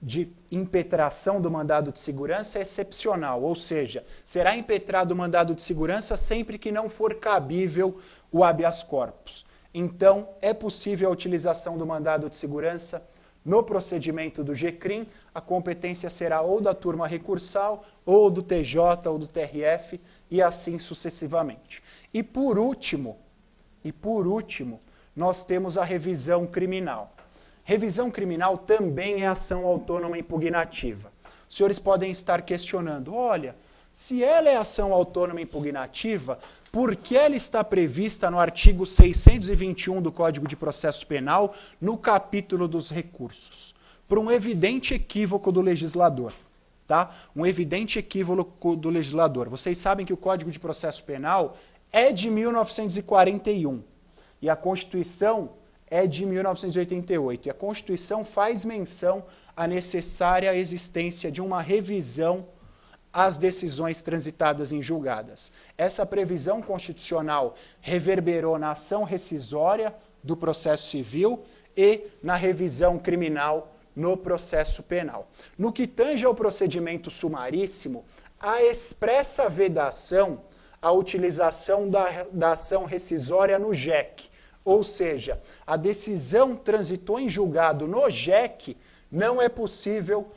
de impetração do mandado de segurança é excepcional, ou seja, será impetrado o mandado de segurança sempre que não for cabível o habeas corpus. Então, é possível a utilização do mandado de segurança no procedimento do GCRIM. A competência será ou da turma recursal, ou do TJ, ou do TRF, e assim sucessivamente. E por último, nós temos a revisão criminal. Revisão criminal também é ação autônoma impugnativa. Os senhores podem estar questionando, olha, se ela é ação autônoma impugnativa, por que ela está prevista no artigo 621 do Código de Processo Penal, no capítulo dos recursos? Por um evidente equívoco do legislador. Tá? Um evidente equívoco do legislador. Vocês sabem que o Código de Processo Penal é de 1941 e a Constituição é de 1988. E a Constituição faz menção à necessária existência de uma revisão às decisões transitadas em julgadas. Essa previsão constitucional reverberou na ação rescisória do processo civil e na revisão criminal no processo penal. No que tange ao procedimento sumaríssimo, a expressa vedação à utilização da ação rescisória no JEC. Ou seja, a decisão transitou em julgado no JEC, não é possível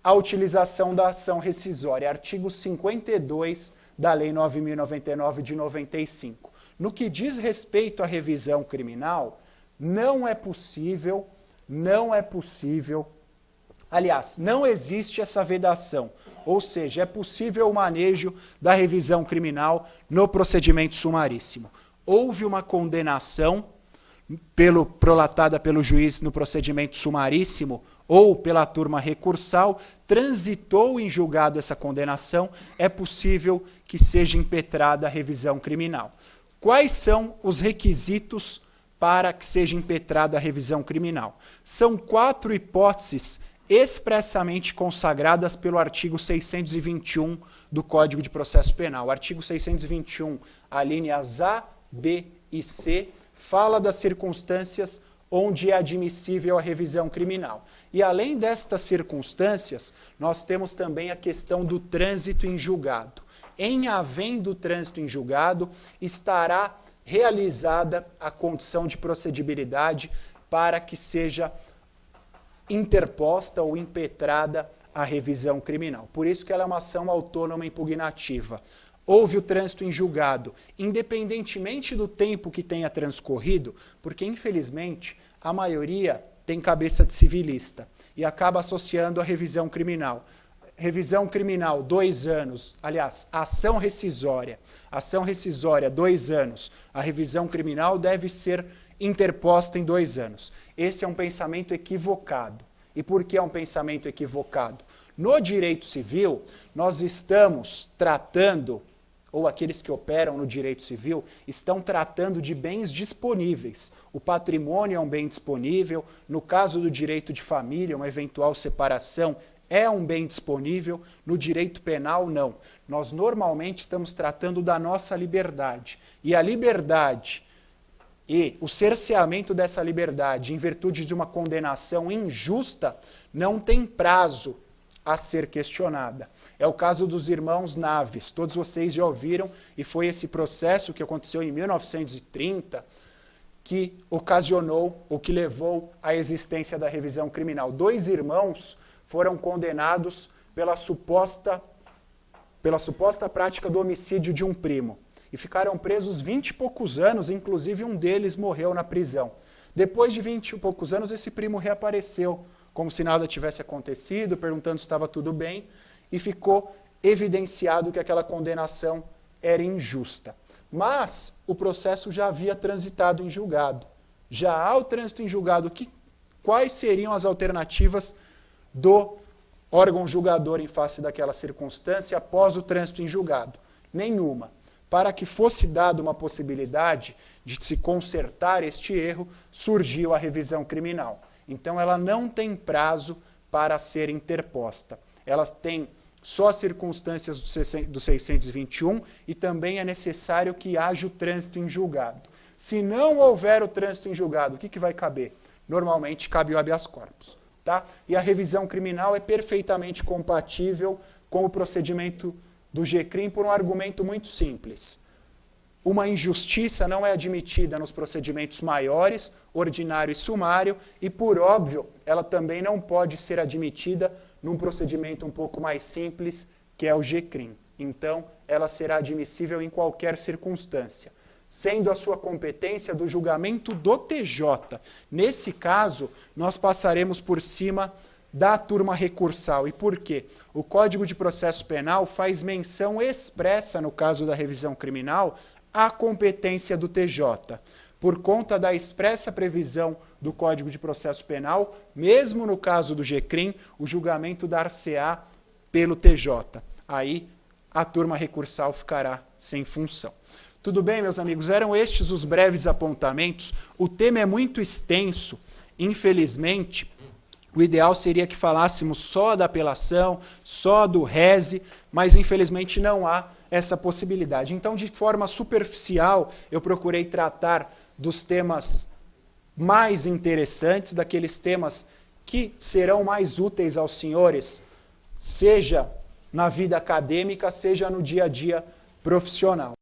a utilização da ação rescisória. Artigo 52 da Lei 9.099 de 95. No que diz respeito à revisão criminal, não é possível, aliás, não existe essa vedação. Ou seja, é possível o manejo da revisão criminal no procedimento sumaríssimo. Houve uma condenação prolatada pelo juiz no procedimento sumaríssimo ou pela turma recursal, transitou em julgado essa condenação, é possível que seja impetrada a revisão criminal. Quais são os requisitos para que seja impetrada a revisão criminal? São 4 hipóteses expressamente consagradas pelo artigo 621 do Código de Processo Penal. O artigo 621, alíneas A, B e C, fala das circunstâncias onde é admissível a revisão criminal. E além destas circunstâncias, nós temos também a questão do trânsito em julgado. Em havendo trânsito em julgado, estará realizada a condição de procedibilidade para que seja interposta ou impetrada a revisão criminal. Por isso que ela é uma ação autônoma impugnativa. Houve o trânsito em julgado, independentemente do tempo que tenha transcorrido, porque, infelizmente, a maioria tem cabeça de civilista e acaba associando a revisão criminal. Revisão criminal, 2 anos. Aliás, ação rescisória. Ação rescisória, 2 anos. A revisão criminal deve ser interposta em 2 anos. Esse é um pensamento equivocado. E por que é um pensamento equivocado? No direito civil, nós estamos tratando, ou aqueles que operam no direito civil, estão tratando de bens disponíveis. O patrimônio é um bem disponível, no caso do direito de família, uma eventual separação é um bem disponível, no direito penal não. Nós normalmente estamos tratando da nossa liberdade. E a liberdade e o cerceamento dessa liberdade em virtude de uma condenação injusta não tem prazo a ser questionada. É o caso dos irmãos Naves. Todos vocês já ouviram, e foi esse processo que aconteceu em 1930 que ocasionou, ou que levou à existência da revisão criminal. 2 irmãos foram condenados pela suposta prática do homicídio de um primo. e ficaram presos 20 e poucos anos, inclusive um deles morreu na prisão. Depois de 20 e poucos anos, esse primo reapareceu, como se nada tivesse acontecido, perguntando se estava tudo bem, e ficou evidenciado que aquela condenação era injusta. Mas o processo já havia transitado em julgado. Já há o trânsito em julgado, quais seriam as alternativas do órgão julgador em face daquela circunstância após o trânsito em julgado? Nenhuma. Para que fosse dada uma possibilidade de se consertar este erro, surgiu a revisão criminal. Então ela não tem prazo para ser interposta. Ela tem só as circunstâncias do 621 e também é necessário que haja o trânsito em julgado. Se não houver o trânsito em julgado, o que vai caber? Normalmente cabe o habeas corpus. Tá? E a revisão criminal é perfeitamente compatível com o procedimento do GCRIM por um argumento muito simples. Uma injustiça não é admitida nos procedimentos maiores, ordinário e sumário, e, por óbvio, ela também não pode ser admitida num procedimento um pouco mais simples, que é o GCRIM. Então, ela será admissível em qualquer circunstância, sendo a sua competência do julgamento do TJ. Nesse caso, nós passaremos por cima da turma recursal. E por quê? O Código de Processo Penal faz menção expressa, no caso da revisão criminal, à competência do TJ. Por conta da expressa previsão do Código de Processo Penal, mesmo no caso do GCRIM, o julgamento dar-se-á pelo TJ. Aí a turma recursal ficará sem função. Tudo bem, meus amigos? Eram estes os breves apontamentos. O tema é muito extenso, infelizmente. O ideal seria que falássemos só da apelação, só do rese, mas infelizmente não há essa possibilidade. Então, de forma superficial, eu procurei tratar dos temas mais interessantes, daqueles temas que serão mais úteis aos senhores, seja na vida acadêmica, seja no dia a dia profissional.